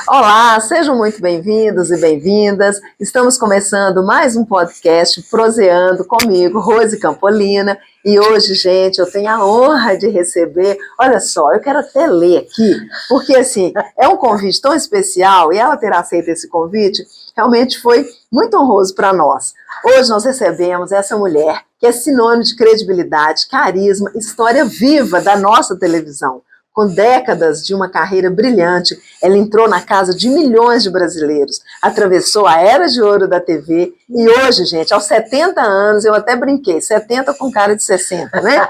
Olá, sejam muito bem-vindos e bem-vindas. Estamos começando mais um podcast Proseando comigo, Rose Campolina. E hoje, gente, eu tenho a honra de receber, olha só, eu quero até ler aqui, porque assim, é um convite tão especial e ela ter aceito esse convite realmente foi muito honroso para nós. Hoje nós recebemos essa mulher que é sinônimo de credibilidade, carisma, história viva da nossa televisão. Com décadas de uma carreira brilhante, ela entrou na casa de milhões de brasileiros, atravessou a era de ouro da TV e hoje, gente, aos 70 anos, eu até brinquei, 70 com cara de 60, né?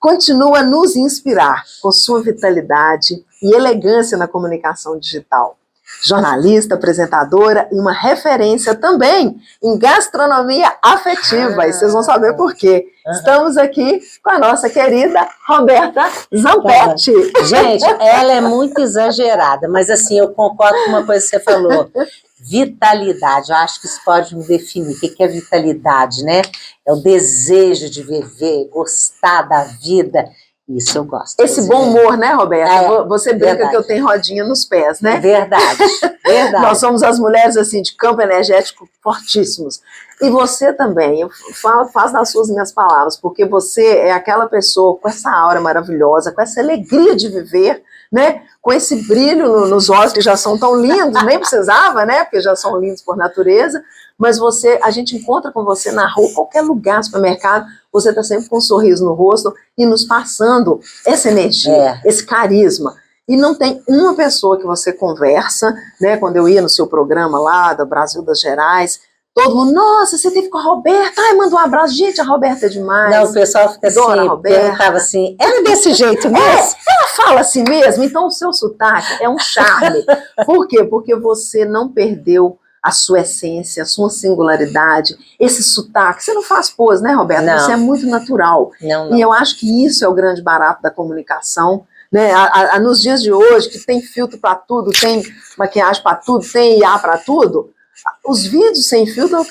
Continua a nos inspirar com sua vitalidade e elegância na comunicação digital. Jornalista, apresentadora e uma referência também em gastronomia afetiva, e vocês vão saber por quê. Estamos aqui com a nossa querida Roberta Zampetti. Gente, ela é muito exagerada, mas assim, eu concordo com uma coisa que você falou. Vitalidade, eu acho que isso pode me definir. O que é vitalidade, né? É o desejo de viver, gostar da vida. Isso eu gosto. Esse bom humor, né, Roberta? Você brinca verdade. Que eu tenho rodinha nos pés, né? Verdade, verdade. Nós somos as mulheres, assim, de campo energético fortíssimos. E você também, eu falo nas suas minhas palavras, porque você é aquela pessoa com essa aura maravilhosa, com essa alegria de viver, né? Com esse brilho nos olhos que já são tão lindos, nem precisava, né? Porque já são lindos por natureza. Mas a gente encontra com você na rua, qualquer lugar, supermercado, você está sempre com um sorriso no rosto e nos passando essa energia, esse carisma. E não tem uma pessoa que você conversa, né? Quando eu ia no seu programa lá, do Brasil das Gerais, todo mundo, nossa, você teve com a Roberta, ai, manda um abraço, gente, a Roberta é demais. Não, o pessoal fica assim, perguntava assim, ela é desse jeito mesmo? Ela fala assim mesmo, então o seu sotaque é um charme. Por quê? Porque você não perdeu a sua essência, a sua singularidade, esse sotaque. Você não faz pose, né, Roberta? Não. Você é muito natural. Não. E eu acho que isso é o grande barato da comunicação, né? Nos dias de hoje, que tem filtro para tudo, tem maquiagem para tudo, tem IA para tudo, os vídeos sem filtro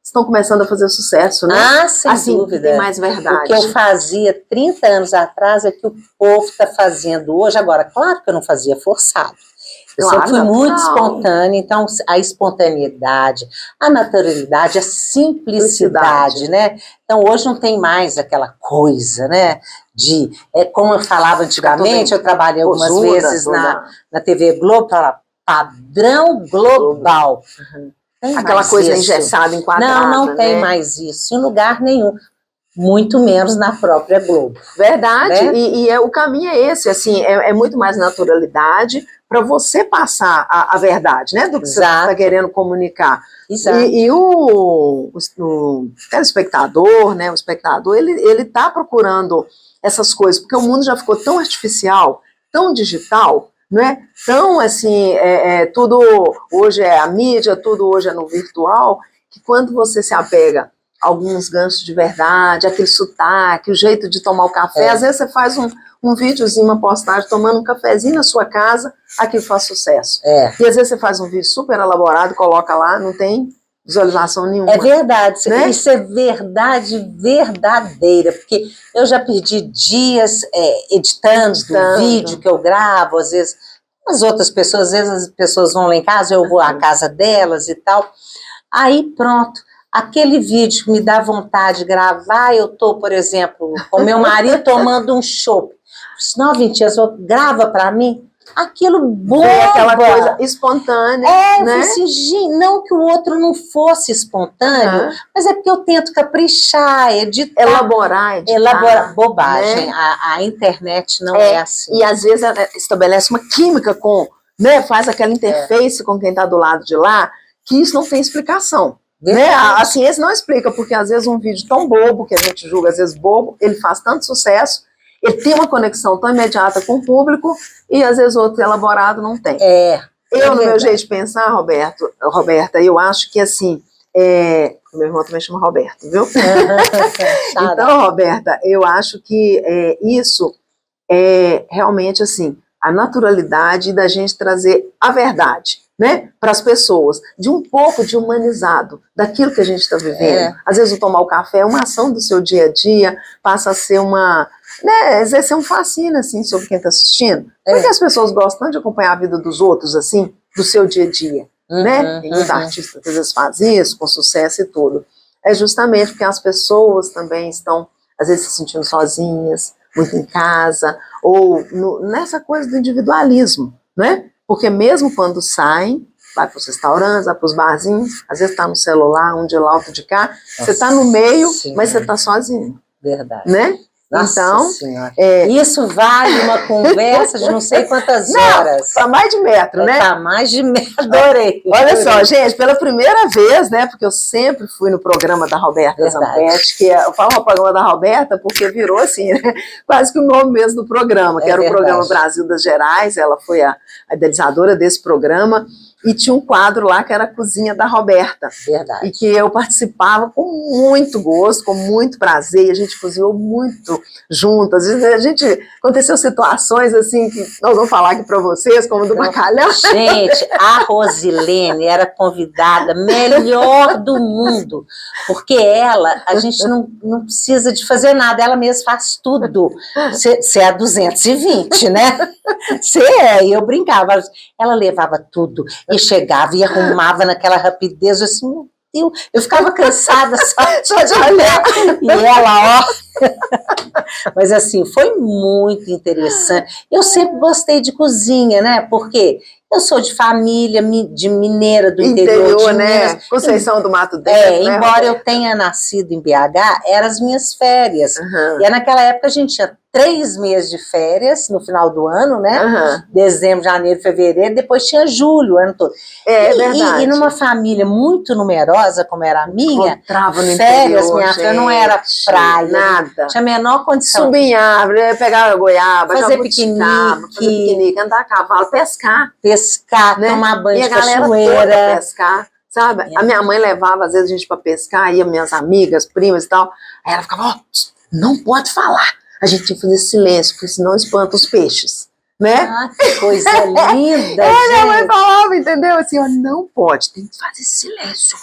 estão começando a fazer sucesso, né? Ah, sem dúvida. Tem mais verdade. O que eu fazia 30 anos atrás é que o povo está fazendo hoje. Agora, claro que eu não fazia forçado. Eu sempre fui muito espontânea, então a espontaneidade, a naturalidade, a simplicidade, né? Então hoje não tem mais aquela coisa, né? Como eu falava antigamente, eu trabalhei algumas vezes na TV Globo, para padrão global. Aquela coisa engessada, enquadrada. Não tem mais isso, em lugar nenhum. Muito menos na própria Globo. Verdade, né? E o caminho é esse, assim, é muito mais naturalidade para você passar a verdade, né, do que você está querendo comunicar. Exato. E o telespectador, né, o espectador, ele está procurando essas coisas, porque o mundo já ficou tão artificial, tão digital, né? Tão assim, tudo hoje é a mídia, tudo hoje é no virtual, que quando você se apega alguns ganchos de verdade, aquele sotaque, o jeito de tomar o café. Às vezes você faz um videozinho, uma postagem, tomando um cafezinho na sua casa, aquilo faz sucesso. E às vezes você faz um vídeo super elaborado, coloca lá, não tem visualização nenhuma. É verdade, né? Isso é verdade verdadeira, porque eu já perdi dias editando o vídeo que eu gravo, às vezes as outras pessoas, às vezes as pessoas vão lá em casa, eu vou à casa delas e tal, aí pronto. Aquele vídeo que me dá vontade de gravar, eu tô, por exemplo, com meu marido tomando um chopp. Não, 20 dias, grava para mim. Aquilo boa, aquela coisa espontânea. Eu falei assim, gente, não que o outro não fosse espontâneo, mas é porque eu tento caprichar, editar. Elaborar. Bobagem. Né? A internet não é assim. E às vezes ela estabelece uma química né, faz aquela interface com quem está do lado de lá, que isso não tem explicação. Né? A ciência não explica, porque às vezes um vídeo tão bobo, que a gente julga às vezes bobo, ele faz tanto sucesso, ele tem uma conexão tão imediata com o público, e às vezes outro elaborado não tem. No meu jeito de pensar, Roberta, eu acho que assim, meu irmão também chama Roberto, viu? Então, Roberta, eu acho que isso é realmente assim, a naturalidade da gente trazer a verdade, né, para as pessoas, de um pouco de humanizado, daquilo que a gente está vivendo. Às vezes o tomar o café é uma ação do seu dia a dia, passa a ser exercer um fascínio, assim, sobre quem está assistindo. Porque as pessoas gostam tanto de acompanhar a vida dos outros, assim, do seu dia a dia, né? E os artistas às vezes fazem isso com sucesso e tudo. É justamente porque as pessoas também estão, às vezes, se sentindo sozinhas, muito em casa, ou nessa coisa do individualismo, né? Porque mesmo quando saem, vai para os restaurantes, vai para os barzinhos, às vezes está no celular, um de lá, outro de cá, você está no meio, mas você está sozinho. Verdade. Né? Nossa então, Senhora. Isso vale uma conversa de não sei quantas horas. Para mais de metro, né? Para mais de metro, adorei. Olha só, gente, pela primeira vez, né? Porque eu sempre fui no programa da Roberta Zampetti, eu falo o programa da Roberta porque virou assim, né? Quase que o nome mesmo do programa, que era o programa Brasil das Gerais, ela foi a idealizadora desse programa. E tinha um quadro lá que era a Cozinha da Roberta. Verdade. E que eu participava com muito gosto, com muito prazer, e a gente cozinhou muito juntas. Aconteceu situações assim que nós vamos falar aqui para vocês, como do bacalhau. Gente, a Rosilene era convidada melhor do mundo, porque a gente não precisa de fazer nada, ela mesma faz tudo. Você é a 220, né? E eu brincava, ela levava tudo. E chegava e arrumava naquela rapidez, assim, meu Deus, eu ficava cansada só de olhar. E ela, Mas assim, foi muito interessante. Eu sempre gostei de cozinha, né? Porque eu sou de família, de mineira do interior de Minas. Né? Conceição do Mato Dentro, né, embora eu tenha nascido em BH, eram as minhas férias. E naquela época a gente tinha 3 meses de férias no final do ano, né? Dezembro, janeiro, fevereiro, depois tinha julho, o ano todo. É verdade. E numa família muito numerosa, como era a minha, férias, interior, minha filha, não era praia, nada. Tinha a menor condição. Subir em árvore, pegar goiaba, fazer piquenique, andar a cavalo, pescar, né? Tomar banho de cachoeira. E a galera toda pescar. Sabe? A minha mãe levava, às vezes, a gente para pescar, ia minhas amigas, primas e tal. Aí ela ficava, não pode falar. A gente tinha que fazer silêncio, porque senão espanta os peixes. Né? Ah, que coisa linda, gente. Minha mãe falava, entendeu? Assim, não pode, tem que fazer silêncio,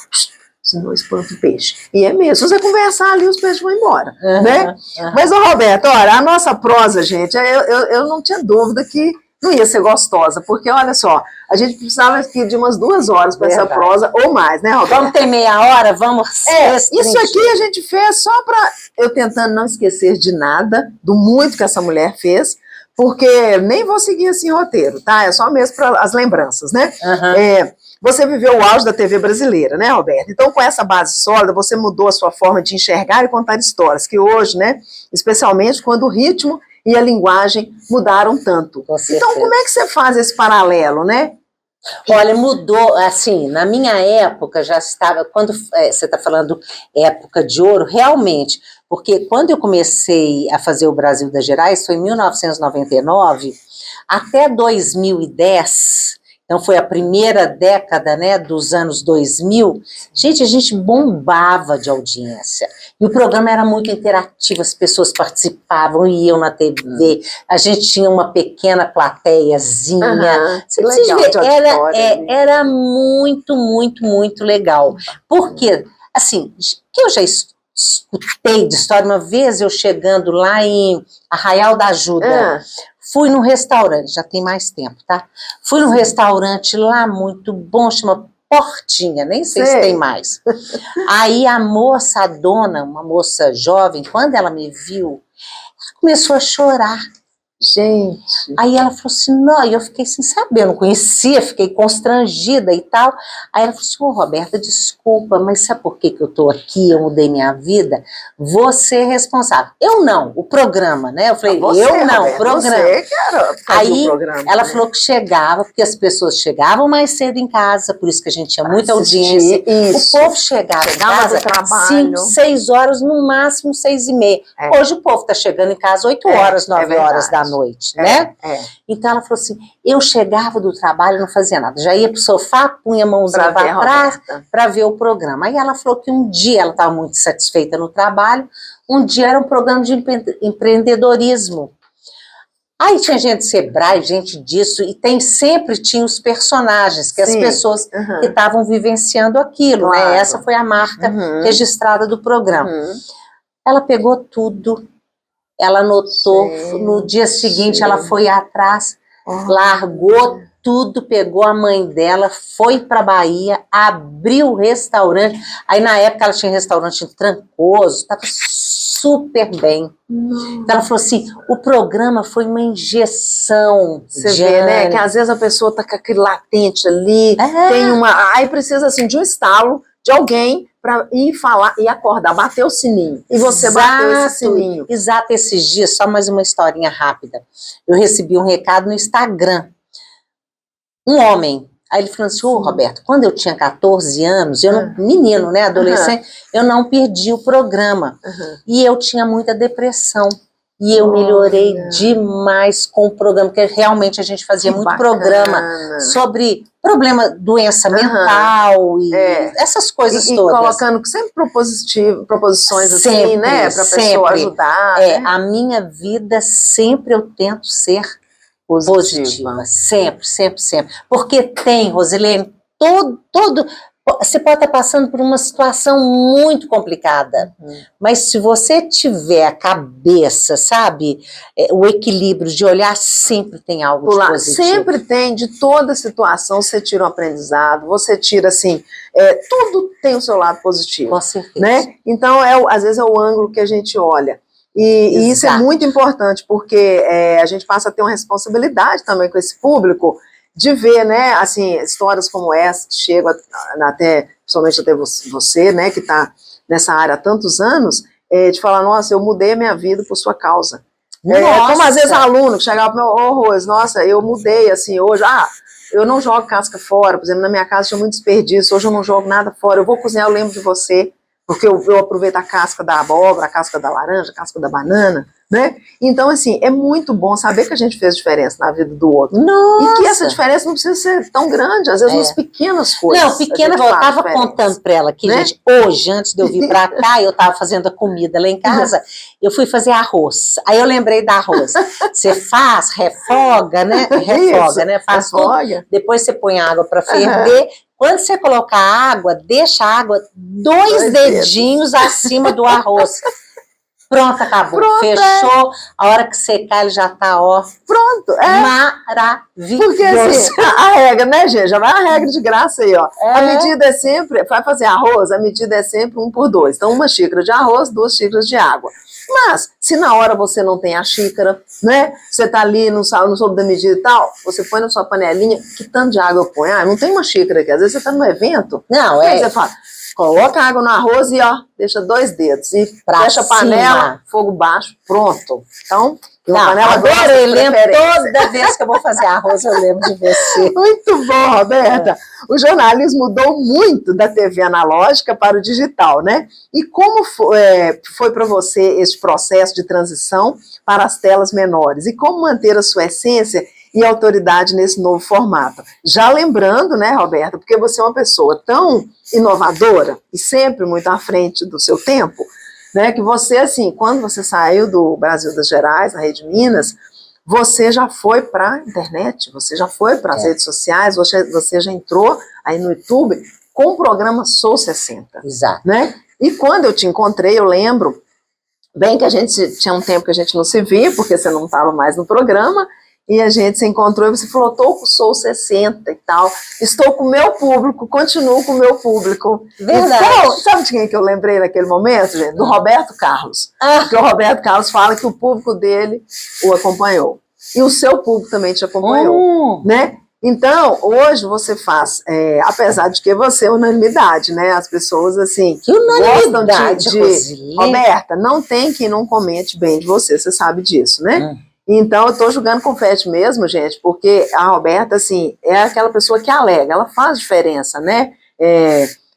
senão espanta o peixe. E é mesmo, se você conversar ali, os peixes vão embora, né? Mas, Roberto, olha, a nossa prosa, gente, eu não tinha dúvida que não ia ser gostosa, porque, olha só, a gente precisava aqui de umas 2 horas para essa prosa, ou mais, né, Roberto? Vamos ter meia hora, vamos... Isso aqui a gente fez só para eu tentando não esquecer de nada, do muito que essa mulher fez, porque nem vou seguir assim roteiro, tá? É só mesmo para as lembranças, né? Você viveu o auge da TV brasileira, né, Roberto? Então, com essa base sólida, você mudou a sua forma de enxergar e contar histórias, que hoje, né, especialmente quando o ritmo e a linguagem mudaram tanto. Então, como é que você faz esse paralelo, né? Olha, mudou, assim, na minha época já estava, quando você está falando época de ouro, realmente, porque quando eu comecei a fazer o Brasil das Gerais, foi em 1999, até 2010, então foi a primeira década, né, dos anos 2000, gente, a gente bombava de audiência. E o programa era muito interativo, as pessoas participavam, iam na TV, a gente tinha uma pequena plateiazinha. Você precisa ver, era muito, muito, muito legal. Porque, assim, que eu já escutei de história, uma vez eu chegando lá em Arraial da Ajuda, fui num restaurante, já tem mais tempo, tá? Fui num restaurante lá muito bom, chama Portinha, nem sei se tem mais. Aí a moça, a dona, uma moça jovem, quando ela me viu, ela começou a chorar. Gente. Aí ela falou assim, não, e eu fiquei sem saber, eu não conhecia, fiquei constrangida e tal. Aí ela falou assim, Roberta, desculpa, mas sabe por que eu tô aqui, eu mudei minha vida? Você é responsável. Eu não, o programa, né? Eu falei, eu não, o programa. Você quer aí o programa, ela né? falou que chegava, porque as pessoas chegavam mais cedo em casa, por isso que a gente tinha muita audiência. Isso. O povo chegava em casa 5, 6 horas, no máximo 6h30. Hoje o povo tá chegando em casa 8 horas, 9 horas da noite, né? Então ela falou assim, eu chegava do trabalho e não fazia nada, já ia pro sofá, punha a mãozinha para trás para ver o programa. Aí ela falou que um dia ela estava muito satisfeita no trabalho, um dia era um programa de empreendedorismo. Aí tinha gente do Sebrae, gente disso, e sempre tinha os personagens, que as pessoas que estavam vivenciando aquilo, né? Essa foi a marca registrada do programa. Ela pegou tudo, ela anotou, no dia seguinte ela foi atrás, largou tudo, pegou a mãe dela, foi pra Bahia, abriu o restaurante. Aí na época ela tinha restaurante em Trancoso, estava super bem. Então ela falou assim, o programa foi uma injeção. Você vê, né, que às vezes a pessoa tá com aquele latente ali, tem aí precisa assim de um estalo de alguém para ir falar e acordar, bater o sininho. E você bateu esse sininho. Exato, esses dias, só mais uma historinha rápida. Eu recebi um recado no Instagram. Um homem. Aí ele falou assim, Roberto, quando eu tinha 14 anos, menino, né, adolescente, eu não perdi o programa. E eu tinha muita depressão. E eu melhorei demais com o programa, porque realmente a gente fazia muito programa sobre problema, doença mental e essas coisas todas. E colocando sempre proposições sempre, assim, né, para a pessoa ajudar. Né? A minha vida sempre eu tento ser positiva. Sempre, sempre, sempre. Porque tem, Rosilene, você pode estar passando por uma situação muito complicada, mas se você tiver a cabeça, sabe, o equilíbrio de olhar, sempre tem algo de positivo. Sempre tem, de toda situação você tira um aprendizado, você tira assim, tudo tem o seu lado positivo. Com certeza. Né? Então, às vezes é o ângulo que a gente olha. E isso é muito importante, porque a gente passa a ter uma responsabilidade também com esse público, de ver, né, assim, histórias como essa, que chegam até, principalmente até você, né, que está nessa área há tantos anos, de falar, nossa, eu mudei a minha vida por sua causa. Como às vezes aluno que chegava para mim, Rose, nossa, eu mudei, assim, hoje, eu não jogo casca fora, por exemplo, na minha casa tinha muito desperdício, hoje eu não jogo nada fora, eu vou cozinhar, eu lembro de você, porque eu aproveito a casca da abóbora, a casca da laranja, a casca da banana, né? Então, assim, é muito bom saber que a gente fez diferença na vida do outro. Nossa. E que essa diferença não precisa ser tão grande, às vezes nas pequenas coisas. Não, pequena, eu estava contando para ela que, né? Gente, hoje, antes de eu vir para cá, eu estava fazendo a comida lá em casa, eu fui fazer arroz. Aí eu lembrei da arroz. Você faz, refoga, né? Refoga, né? Faz tudo. Depois você põe a água para ferver. Quando você colocar a água, deixa a água dois dedinhos acima do arroz. Pronto, acabou. Pronto, fechou. A hora que secar, ele já tá, ó. Pronto, maravilhoso. Porque assim, a regra, né, gente? Já vai a regra de graça aí, ó. A medida é sempre, vai fazer arroz, a medida é sempre 1 por 2. Então, 1 xícara de arroz, 2 xícaras de água. Mas, se na hora você não tem a xícara, né? Você tá ali, não soube da medida e tal, você põe na sua panelinha, que tanto de água eu ponho? Não tem uma xícara aqui. Às vezes você tá num evento. Não, aí você fala, coloca água no arroz e, ó, deixa 2 dedos. E fecha a panela, fogo baixo, pronto. Então, agora eu lembro, toda vez que eu vou fazer arroz, eu lembro de você. Muito bom, Roberta. O jornalismo mudou muito da TV analógica para o digital, né? E como foi para você esse processo de transição para as telas menores? E como manter a sua essência e autoridade nesse novo formato? Já lembrando, né, Roberta, porque você é uma pessoa tão inovadora e sempre muito à frente do seu tempo, né, que você, assim, quando você saiu do Brasil das Gerais, na Rede Minas, você já foi para a internet, você já foi para as redes sociais, você já entrou aí no YouTube com o programa Sou 60. Exato. Né? E quando eu te encontrei, eu lembro bem que a gente tinha um tempo que a gente não se via, porque você não estava mais no programa, e a gente se encontrou e você falou, estou com o Sou 60 e tal, estou com o meu público, continuo com o meu público. Verdade. Então, sabe de quem que eu lembrei naquele momento, gente? Do Roberto Carlos. Porque o Roberto Carlos fala que o público dele o acompanhou. E o seu público também te acompanhou, né? Então, hoje você faz, apesar de que você é unanimidade, né? As pessoas, assim, que unanimidade, gostam de Roberta, não tem quem não comente bem de você sabe disso, né? Então, eu estou jogando confete mesmo, gente, porque a Roberta, assim, é aquela pessoa que alega, ela faz diferença, né?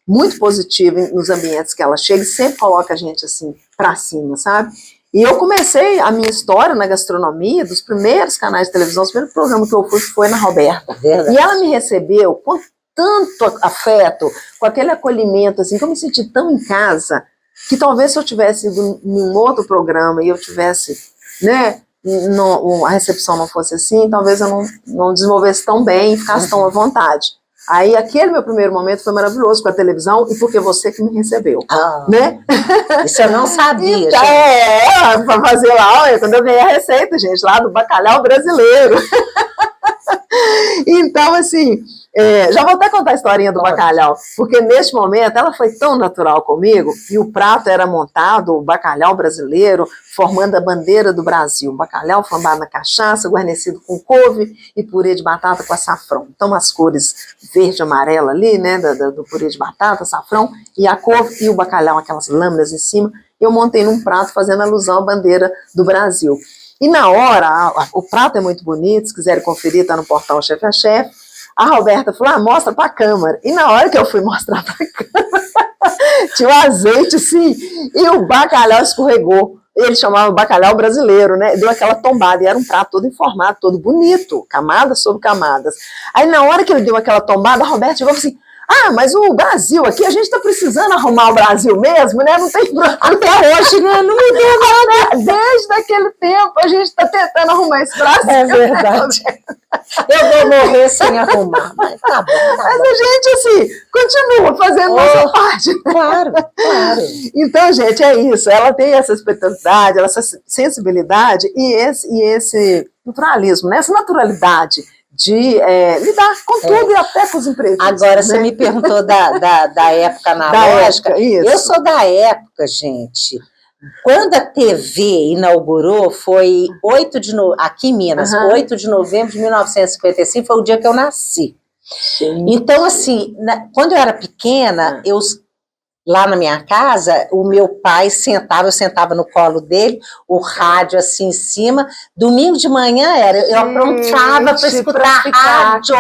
Muito positiva nos ambientes que ela chega e sempre coloca a gente, assim, pra cima, sabe? E eu comecei a minha história na gastronomia, dos primeiros canais de televisão, o primeiro programa que eu fui foi na Roberta. Verdade. E ela me recebeu com tanto afeto, com aquele acolhimento, assim, que eu me senti tão em casa, que talvez se eu tivesse ido num outro programa e eu tivesse, né, a recepção não fosse assim, talvez eu não desenvolvesse tão bem e ficasse tão à vontade. Aí aquele meu primeiro momento foi maravilhoso com a televisão e porque você que me recebeu, né? Isso eu não sabia, então, gente. Para fazer lá, quando eu ganhei a receita, gente, lá do bacalhau brasileiro. Então, assim, já vou até contar a historinha do bacalhau, porque neste momento ela foi tão natural comigo, e o prato era montado, o bacalhau brasileiro, formando a bandeira do Brasil. Bacalhau flambado na cachaça, guarnecido com couve e purê de batata com açafrão. Então, as cores verde e amarela ali, né, do purê de batata, açafrão, e a couve e o bacalhau, aquelas lâminas em cima, eu montei num prato fazendo alusão à bandeira do Brasil. E na hora, o prato é muito bonito, se quiserem conferir, está no portal Chefe a Chefe. A Roberta falou, mostra para a câmera. E na hora que eu fui mostrar para a câmera, tinha o azeite, assim, e o bacalhau escorregou. Ele chamava bacalhau brasileiro, né? Deu aquela tombada, e era um prato todo informado, todo bonito, camadas sobre camadas. Aí na hora que ele deu aquela tombada, a Roberta chegou assim, mas o Brasil aqui, a gente está precisando arrumar o Brasil mesmo, né? Não tem problema. Até hoje, né? Não me deu nada. Desde aquele tempo, a gente está tentando arrumar esse Brasil. É verdade. Eu vou morrer sem arrumar. Mas tá bom, Mas a gente, assim, continua fazendo nossa parte. Claro, claro. Então, gente, é isso. Ela tem essa espiritualidade, essa sensibilidade e esse naturalismo, né? Essa naturalidade de lidar com tudo e até com os imprevistos. Agora, né? você me perguntou da época analógica. Eu sou da época, gente. Quando a TV inaugurou, foi aqui em Minas, 8 de novembro de 1955, foi o dia que eu nasci. Gente. Então, assim, quando eu era pequena, lá na minha casa, o meu pai eu sentava no colo dele, o rádio assim em cima. Domingo de manhã eu aprontava para escutar rádio.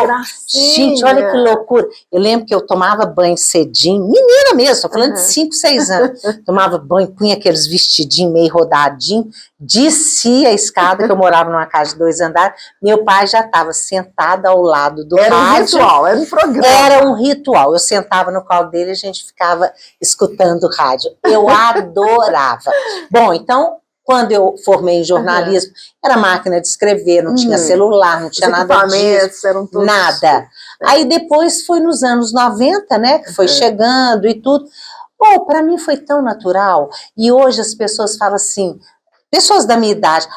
Gente, olha que loucura. Eu lembro que eu tomava banho cedinho, menina mesmo, estou falando de 5, 6 anos. Tomava banho, punha aqueles vestidinhos meio rodadinhos, descia a escada, que eu morava numa casa de 2 andares, meu pai já estava sentado ao lado do rádio. Era um ritual, era um programa. Era um ritual. Eu sentava no colo dele e a gente ficava escutando rádio. Eu adorava. Bom, então, quando eu formei em jornalismo, era máquina de escrever, não tinha celular, não tinha nada disso. Eram todos nada. Aí depois foi nos anos 90, né, que foi chegando e tudo. Bom, para mim foi tão natural. E hoje as pessoas falam assim, pessoas da minha idade,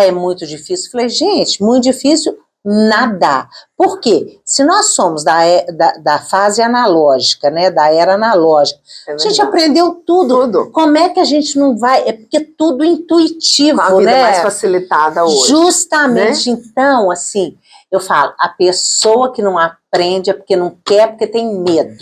é muito difícil. Eu falei, gente, muito difícil nada. Por quê? Se nós somos da fase analógica, né, da era analógica, a gente aprendeu tudo. Como é que a gente não vai? É porque é tudo intuitivo, a vida né? mais facilitada hoje. Justamente, né? Então, assim, eu falo, a pessoa que não aprende é porque não quer, porque tem medo.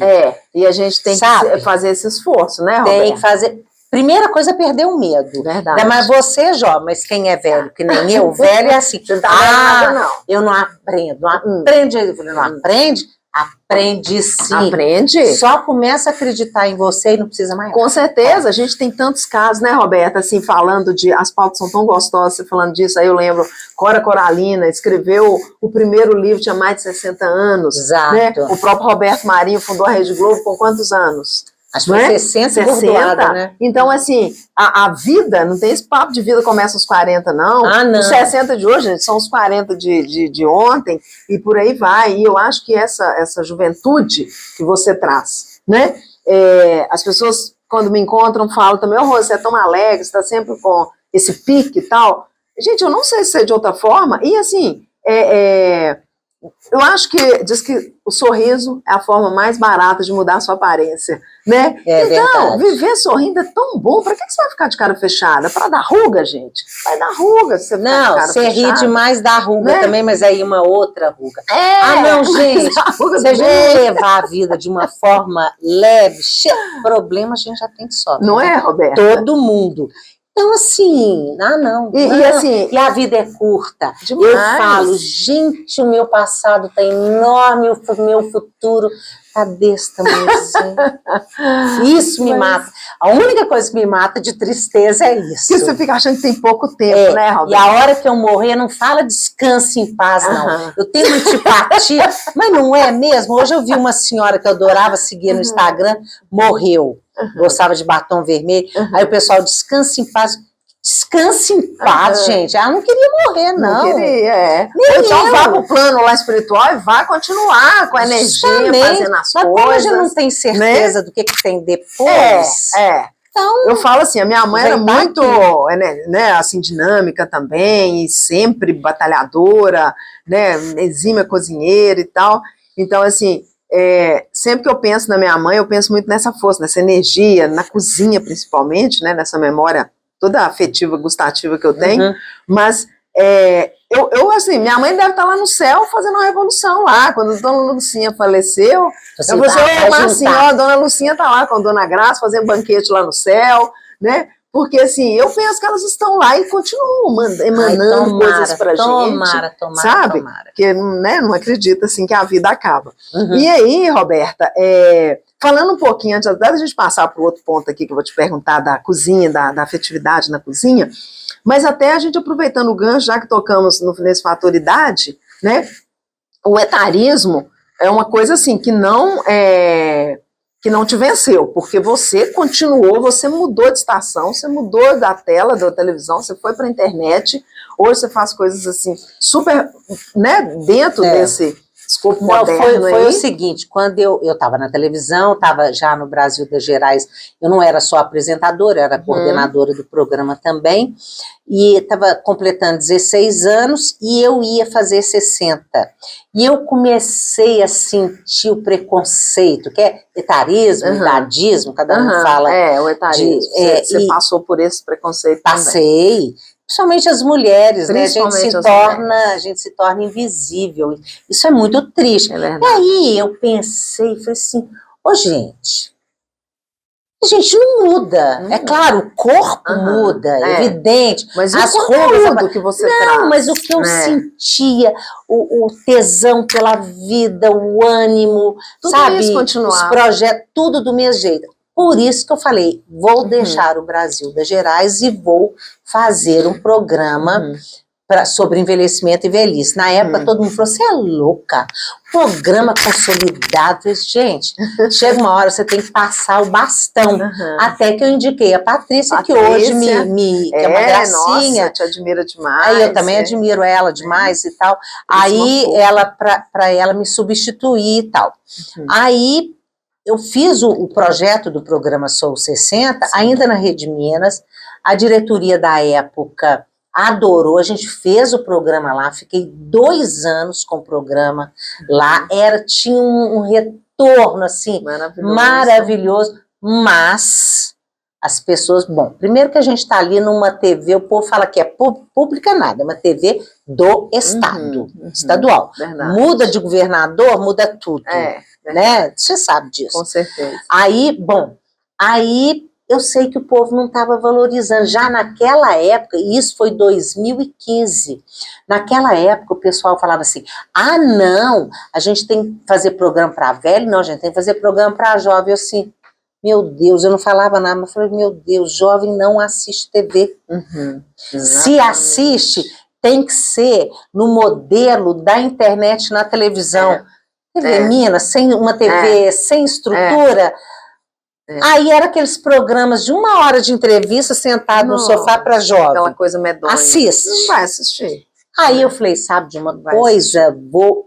E a gente tem que fazer esse esforço, né, Roberta? Tem que fazer. Primeira coisa é perder o medo. Verdade. Mas você, jovem, mas quem é velho, que nem eu, velho é assim. Você não tá nada, não. Eu não aprendo. Não aprende. Eu falei, não aprende? Aprende sim. Aprende. Só começa a acreditar em você e não precisa mais. Com certeza, a gente tem tantos casos, né, Roberta, assim, falando as pautas são tão gostosas, você falando disso, aí eu lembro, Cora Coralina escreveu o primeiro livro, tinha mais de 60 anos. Exato. Né? O próprio Roberto Marinho fundou a Rede Globo com quantos anos? Acho que foi 60, burdoada, né? Então, assim, a vida, não tem esse papo de vida começa aos 40, não. Não. Os 60 de hoje, gente, são os 40 de ontem, e por aí vai. E eu acho que essa juventude que você traz, né? As pessoas, quando me encontram, falam também, Rô, você é tão alegre, você está sempre com esse pique e tal. Gente, eu não sei se é de outra forma. E, assim, eu acho que diz que o sorriso é a forma mais barata de mudar a sua aparência, né? Então, viver sorrindo é tão bom. Para que você vai ficar de cara fechada? Para dar ruga, gente? Vai dar ruga se você ficar de cara fechada. Não, você ri demais da ruga, né? Também, mas aí uma outra ruga. Não, gente, se a gente levar a vida de uma forma leve, problema a gente já tem de sobra. Não é, Roberta? Todo mundo. Então, assim, não. E a vida é curta. Demais. Eu falo, gente, o meu passado está enorme, o meu futuro está desse tamanhozinho. Isso me mata. A única coisa que me mata de tristeza é isso. Porque você fica achando que tem pouco tempo, né, Roberta? E a hora que eu morrer, não fala descanse em paz, não. Eu tenho antipatia, mas não é mesmo? Hoje eu vi uma senhora que eu adorava seguir no Instagram, morreu. Gostava de batom vermelho. Aí o pessoal, descanse em paz. Descanse em paz, gente. Ela não queria morrer, não. Não queria, Então vá pro plano lá espiritual e vá continuar com a energia, fazendo as coisas. Mas como a gente não tem certeza, né, do que tem depois... Então, eu falo assim, a minha mãe era tá muito, né, assim, dinâmica também, e sempre batalhadora, né, exímia cozinheira e tal. Então, assim, sempre que eu penso na minha mãe, eu penso muito nessa força, nessa energia, na cozinha principalmente, né, nessa memória toda afetiva, gustativa que eu tenho, mas assim, minha mãe deve estar lá no céu fazendo uma revolução lá, quando a Dona Lucinha faleceu, você eu vou dizer, mas assim, ó, juntar. a Dona Lucinha tá lá com a Dona Graça fazendo banquete lá no céu, né? Porque assim, eu penso que elas estão lá e continuam emanando coisas pra gente, sabe? Porque, né, não acredita assim que a vida acaba. E aí, Roberta, falando um pouquinho, antes da gente passar para o outro ponto aqui que eu vou te perguntar da cozinha, da afetividade na cozinha, mas até a gente aproveitando o gancho, já que tocamos nesse fator idade, né? O etarismo é uma coisa assim que não te venceu, porque você continuou, você mudou de estação, você mudou da tela da televisão, você foi para a internet, hoje você faz coisas assim super, né, dentro desse escopo moderno. Foi o seguinte, quando eu estava na televisão, estava já no Brasil das Gerais, eu não era só apresentadora, eu era coordenadora do programa também, e estava completando 16 anos e eu ia fazer 60. E eu comecei a sentir o preconceito, que é etarismo, idadismo, cada um fala. O etarismo. Você passou por esse preconceito passei, também. Principalmente as mulheres, né? A gente se torna invisível. Isso é muito triste. E aí eu pensei, falei assim, gente, a gente não muda. É claro, o corpo muda, evidente. Mas as roupas que você traz. Mas o que eu sentia, o tesão pela vida, o ânimo, tudo sabe? Isso continuar. Os projetos, tudo do mesmo jeito. Por isso que eu falei, vou deixar o Brasil das Gerais e vou fazer um programa sobre envelhecimento e velhice. Na época, todo mundo falou, você é louca? Programa consolidado. Eu falei, gente, chega uma hora, você tem que passar o bastão. Até que eu indiquei a Patrícia, que hoje que é uma gracinha. Nossa, te admira demais. Aí eu também admiro ela demais e tal. Aí, para ela me substituir e tal. Aí, eu fiz o projeto do programa Sou 60, ainda na Rede Minas, a diretoria da época adorou, a gente fez o programa lá, fiquei 2 anos com o programa lá, tinha um retorno, assim, maravilhoso, mas as pessoas, primeiro que a gente está ali numa TV, o povo fala que é pública nada, é uma TV do Estado, estadual. Verdade. Muda de governador, muda tudo. Né? Você sabe disso. Com certeza. Aí eu sei que o povo não estava valorizando. Já naquela época, e isso foi 2015, naquela época o pessoal falava assim, não, a gente tem que fazer programa para velho, não, a gente tem que fazer programa para jovem. Eu assim, meu Deus, eu não falava nada, mas eu falei, meu Deus, jovem não assiste TV. Se assiste, tem que ser no modelo da internet na televisão. TV Minas, sem uma TV, sem estrutura. Aí era aqueles programas de 1 hora de entrevista sentado no sofá para jovem. Aquela coisa medonha. Assiste. Não vai assistir. Aí eu falei, sabe de uma coisa?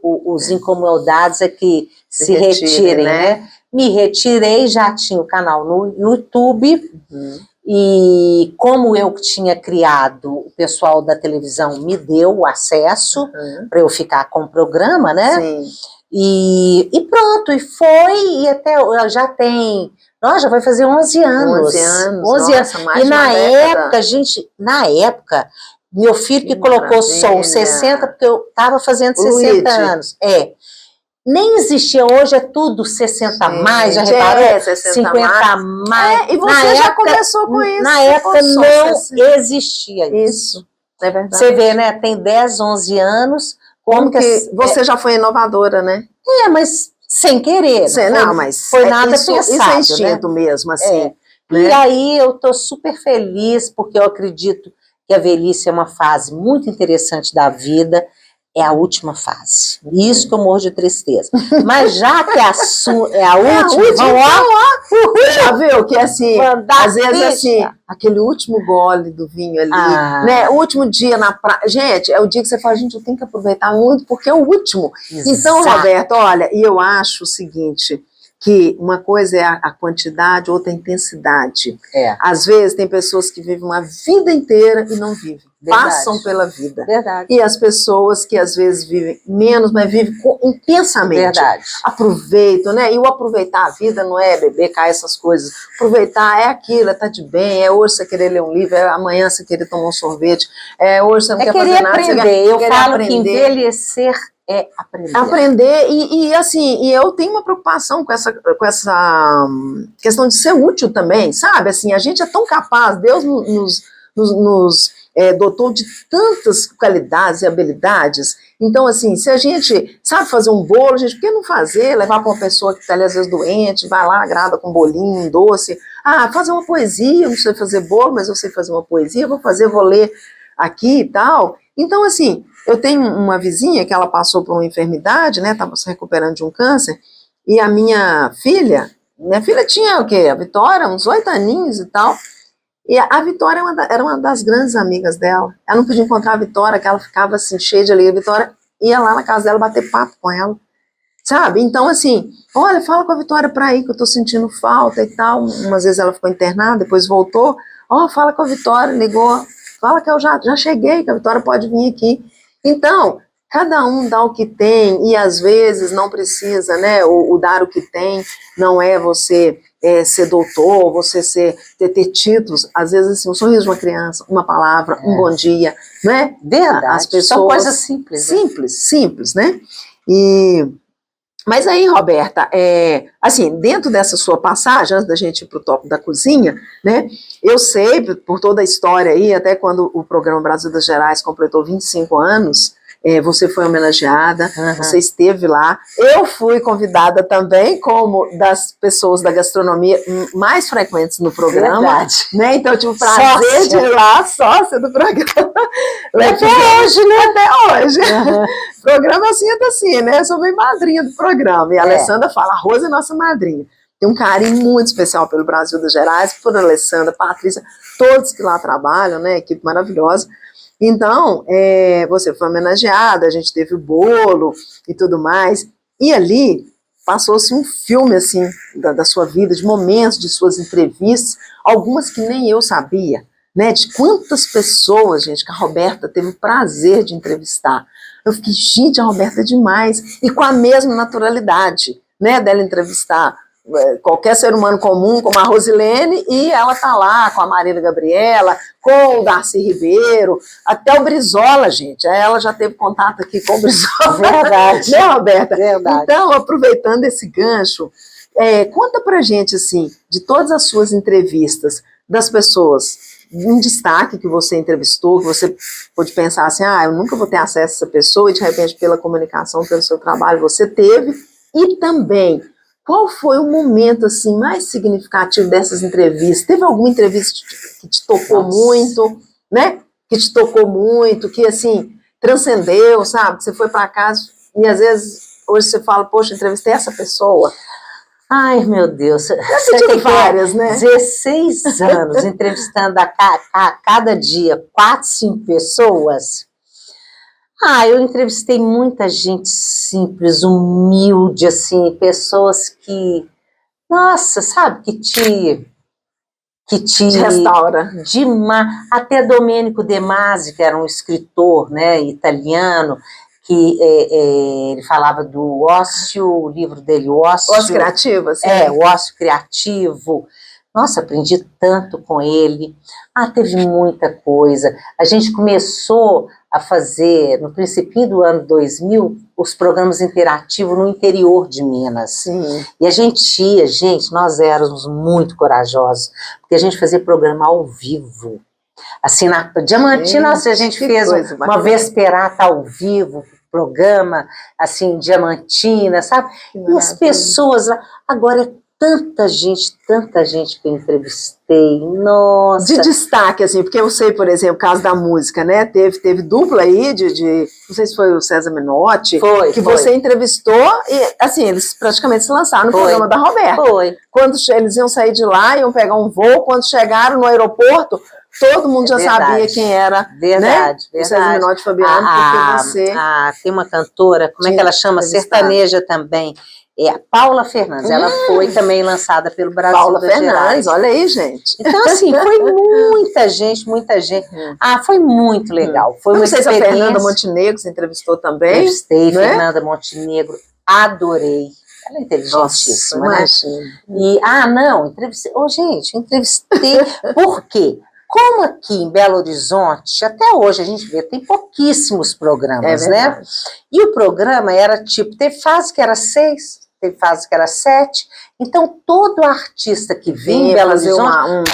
Os incomodados é que se retirem, né? Me retirei, já tinha o canal no YouTube. E como eu tinha criado, o pessoal da televisão me deu o acesso para eu ficar com o programa, né? Sim. E pronto, e foi, e até já tem, já vai fazer 11 anos. 11 anos, 11 anos. Mais e na época, meu filho que colocou Sou 60, porque eu estava fazendo 60 anos. Nem existia, hoje é tudo 60 mais, já reparou? 50 mais. E você já começou com isso. Na época não existia isso. É verdade. Você vê, né, tem 10, 11 anos... Como que você já foi inovadora, né? Mas sem querer. Mas foi nada pensado, isso é instinto mesmo, assim. Né? E aí eu tô super feliz, porque eu acredito que a velhice é uma fase muito interessante da vida, é a última fase. Isso que eu morro de tristeza. Mas já que é a última, vamos lá. Já viu que assim, às vezes assim, aquele último gole do vinho ali, né? O último dia na praia. Gente, é o dia que você fala, gente, eu tenho que aproveitar muito, porque é o último. Exato. Então, Roberto, olha, e eu acho o seguinte, que uma coisa é a quantidade, outra é a intensidade. Às vezes tem pessoas que vivem uma vida inteira e não vivem. Verdade. Passam pela vida. Verdade. E as pessoas que às vezes vivem menos, mas vivem intensamente. Verdade. Aproveitam, né? E o aproveitar a vida não é beber, cair essas coisas. Aproveitar é aquilo, é estar de bem, é hoje você querer ler um livro, é amanhã você querer tomar um sorvete, é hoje você não quer fazer nada. Aprender. Eu falo que envelhecer é aprender. Aprender, e assim, e eu tenho uma preocupação com essa questão de ser útil também, sabe? Assim, a gente é tão capaz, Deus nos dotou de tantas qualidades e habilidades. Então, assim, se a gente sabe fazer um bolo, gente, por que não fazer? Levar para uma pessoa que está ali às vezes doente, vai lá, agrada com um bolinho, um doce. Fazer uma poesia, eu não sei fazer bolo, mas eu sei fazer uma poesia, vou ler aqui e tal. Então, assim, eu tenho uma vizinha que ela passou por uma enfermidade, né, estava se recuperando de um câncer, e a minha filha tinha o quê? A Vitória, uns 8 aninhos e tal, e a Vitória era uma das grandes amigas dela. Ela não podia encontrar a Vitória, que ela ficava assim, cheia de alegria. A Vitória ia lá na casa dela bater papo com ela, sabe? Então, assim, olha, fala com a Vitória pra ir, que eu tô sentindo falta e tal. Umas vezes ela ficou internada, depois voltou. Fala com a Vitória, ligou, fala que eu já cheguei, que a Vitória pode vir aqui. Então, cada um dá o que tem, e às vezes não precisa, né? O dar o que tem não é você ser doutor, você ter títulos. Às vezes, assim, um sorriso de uma criança, uma palavra, um bom dia, né? Verdade. As pessoas, são coisas simples. Simples, né? Mas aí, Roberta, assim, dentro dessa sua passagem, antes da gente ir para o tópico da cozinha, né, eu sei, por toda a história aí, até quando o programa Brasil das Gerais completou 25 anos, você foi homenageada, você esteve lá, eu fui convidada também, como das pessoas da gastronomia mais frequentes no programa. Verdade. Né, então eu tive o prazer de ir lá, sócia do programa. Até hoje, né? Até hoje. Programa assim, né? Eu sou bem madrinha do programa. E a Alessandra fala, a Rosa é nossa madrinha. Tem um carinho muito especial pelo Brasil das Gerais, por Alessandra, Patrícia, todos que lá trabalham, né? Equipe maravilhosa. Então, você foi homenageada, a gente teve o bolo e tudo mais. E ali passou-se um filme, assim, da sua vida, de momentos, de suas entrevistas, algumas que nem eu sabia, né? De quantas pessoas, gente, que a Roberta teve o prazer de entrevistar. Eu fiquei, gente, a Roberta é demais. E com a mesma naturalidade, né, dela entrevistar qualquer ser humano comum, como a Rosilene, e ela tá lá com a Marília Gabriela, com o Darcy Ribeiro, até o Brizola, gente. Ela já teve contato aqui com o Brizola. Verdade. Né, Roberta? Verdade. Então, aproveitando esse gancho, conta pra gente, assim, de todas as suas entrevistas, das pessoas, um destaque que você entrevistou, que você pôde pensar assim, eu nunca vou ter acesso a essa pessoa, e de repente pela comunicação, pelo seu trabalho, você teve, e também, qual foi o momento assim, mais significativo dessas entrevistas? Teve alguma entrevista que te tocou muito, né? Que te tocou muito, que assim, transcendeu, sabe? Você foi para casa e às vezes, hoje você fala, poxa, entrevistei essa pessoa. Ai, meu Deus. Você tem várias, né? 16 anos entrevistando a cada dia 4, 5 pessoas. Eu entrevistei muita gente simples, humilde, assim, pessoas que, nossa, sabe, que te restaura. Até Domenico De Masi, que era um escritor, né, italiano, que ele falava do ócio, o livro dele, o ócio criativo, assim. O ócio criativo. Nossa, aprendi tanto com ele. Teve muita coisa. A gente começou a fazer, no princípio do ano 2000, os programas interativos no interior de Minas. Sim. E a gente ia, nós éramos muito corajosos, porque a gente fazia programa ao vivo. Assim, na Diamantina, a gente fez uma vesperata ao vivo, programa, assim, Diamantina, sabe? E as pessoas lá, agora tanta gente que eu entrevistei, nossa. De destaque, assim, porque eu sei, por exemplo, o caso da música, né, teve dupla aí não sei se foi o César Menotti, que você entrevistou e, assim, eles praticamente se lançaram no programa da Roberta. Foi. Quando eles iam sair de lá, iam pegar um voo, quando chegaram no aeroporto, todo mundo já sabia quem era, verdade. O César Menotti e Fabiano, porque você... tem uma cantora, como é que ela chama? Sertaneja também. É a Paula Fernandes, ela foi também lançada pelo Brasil Paula das Fernandes, Gerais. olha aí, gente. Então, assim, foi muita gente, muita gente. Foi muito legal. Foi uma Não sei se a experiência. Fernanda Montenegro se entrevistou também. Entrevistei né? Fernanda Montenegro, adorei. Ela é inteligentíssima, né? E, não, entrevistei. Gente, entrevistei. Por quê? Como aqui em Belo Horizonte, até hoje a gente vê, tem pouquíssimos programas, né? E o programa era tipo, teve fase que era 6, teve fase que era 7. Então, todo artista que vinha em Belo Horizonte,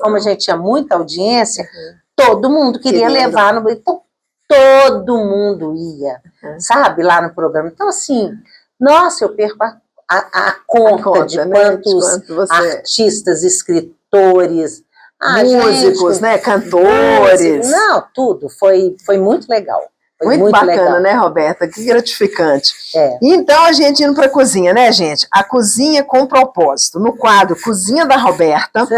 como a gente tinha muita audiência, todo mundo queria levar no. Então, todo mundo ia, sabe, lá no programa. Então, assim, nossa, eu perco a conta de quantos artistas, escritores, músicos, gente, né, cantores. Não, tudo. Foi muito legal. Foi muito bacana, legal. Né, Roberta? Que gratificante. É. Então, a gente indo para a cozinha, né, gente? A cozinha com propósito. No quadro Cozinha da Roberta,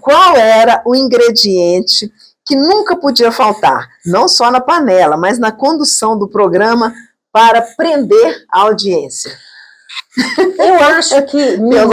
qual era o ingrediente que nunca podia faltar? Não só na panela, mas na condução do programa para prender a audiência. Eu acho que mineiro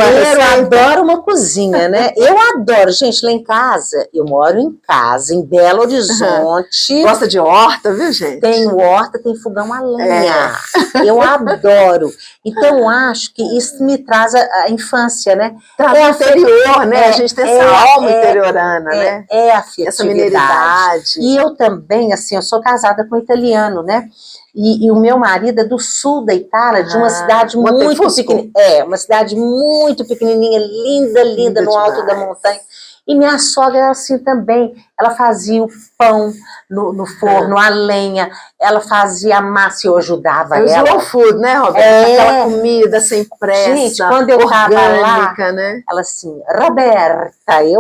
adora uma cozinha, né? Eu adoro. Gente, lá em casa, eu moro em casa, em Belo Horizonte. Gosta de horta, viu, gente? Tem horta, tem fogão a lenha. Eu adoro. Então, eu acho que isso me traz a infância, né? Traz o interior, né? A gente tem essa alma interiorana, né? É a afetividade. Essa mineridade. E eu também, assim, eu sou casada com um italiano, né? E o meu marido é do sul da Itália, de uma cidade muito pequenininha. Uma cidade muito pequenininha, linda no alto da montanha. E minha sogra era assim também. Ela fazia o pão no forno, a lenha. Ela fazia a massa e eu ajudava ela. Slow food, né, Roberta? Aquela comida sem pressa, gente, quando eu tava lá, né? ela assim, Roberta,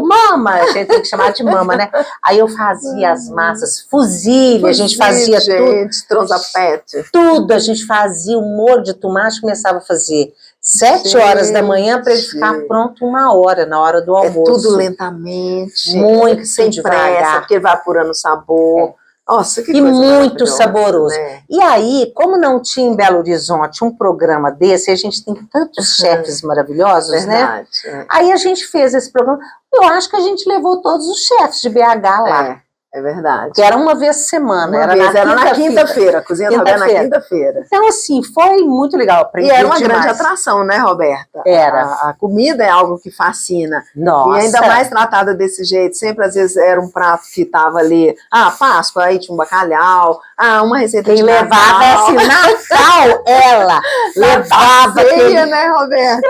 mama, a gente tem que chamar de mama, né? Aí eu fazia as massas, fusilha, a gente fazia tudo. Tronzapete. Tudo, a gente fazia o molho de tomate, começava a fazer 7 horas da manhã para ele ficar pronto 1 hora, na hora do almoço. É tudo lentamente, muito sem devagar, pressa, porque vai apurando o sabor. Nossa, que coisa muito saboroso. Né? E aí, como não tinha em Belo Horizonte um programa desse, a gente tem tantos chefes maravilhosos, verdade, né? Aí a gente fez esse programa. Eu acho que a gente levou todos os chefes de BH lá. É verdade. Que era uma vez por semana. Era na quinta-feira. A cozinha estava na quinta-feira. Então, assim, foi muito legal. E era uma grande atração, né, Roberta? Era. A comida é algo que fascina. Nossa. E ainda mais tratada desse jeito. Sempre, às vezes, era um prato que estava ali. Páscoa, aí tinha um bacalhau. Uma receita de Natal. Quem levava esse Natal, ela levava. Ceia, né, Roberta?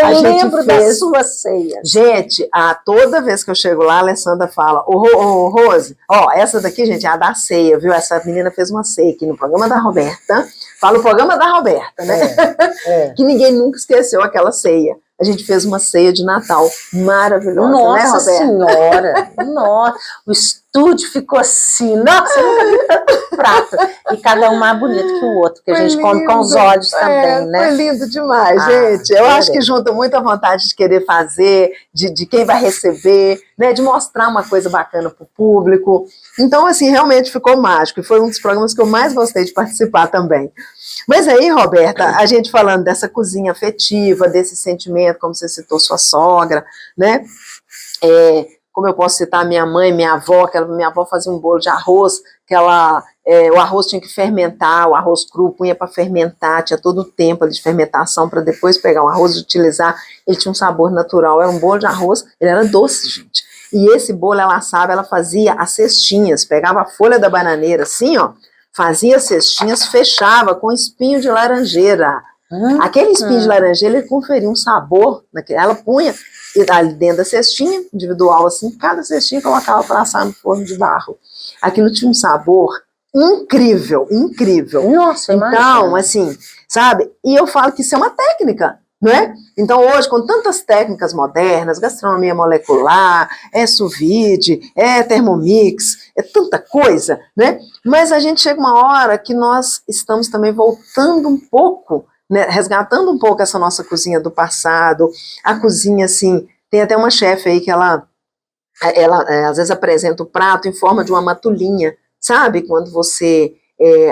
Eu lembro da sua ceia. Gente, toda vez que eu chego lá, a Alessandra fala, ô Rose, essa daqui, gente, é a da ceia, viu? Essa menina fez uma ceia aqui no programa da Roberta. Fala o programa da Roberta, né? Que ninguém nunca esqueceu aquela ceia. A gente fez uma ceia de Natal maravilhosa, nossa, né, Roberta? Senhora! Nossa, o estúdio ficou assim, nossa, eu nunca vi tanto prato. E cada um mais bonito que o outro, que a gente come com os olhos também, né? Foi lindo demais, gente. Eu acho que junta muito a vontade de querer fazer, de quem vai receber, né, de mostrar uma coisa bacana para o público. Então, assim, realmente ficou mágico. E foi um dos programas que eu mais gostei de participar também. Mas aí, Roberta, a gente falando dessa cozinha afetiva, desse sentimento, como você citou sua sogra, né? Como eu posso citar minha mãe, minha avó, que minha avó fazia um bolo de arroz, que o arroz tinha que fermentar, o arroz cru punha para fermentar, tinha todo o tempo de fermentação para depois pegar o arroz e utilizar. Ele tinha um sabor natural, era um bolo de arroz, ele era doce, gente. E esse bolo ela assava, ela fazia as cestinhas, pegava a folha da bananeira assim, fazia cestinhas, fechava com espinho de laranjeira. Aquele espinho de laranjeira, ele conferia um sabor, ela punha ali dentro da cestinha, individual assim, cada cestinha colocava para assar no forno de barro. Aquilo tinha um sabor incrível, incrível. Nossa, então, assim, sabe? E eu falo que isso é uma técnica, não é? Então, hoje, com tantas técnicas modernas, gastronomia molecular, sous vide, Thermomix, tanta coisa, né? Mas a gente chega uma hora que nós estamos também voltando um pouco, né, resgatando um pouco essa nossa cozinha do passado, a cozinha, assim, tem até uma chefe aí que ela às vezes apresenta o prato em forma de uma matulinha, sabe? Quando você,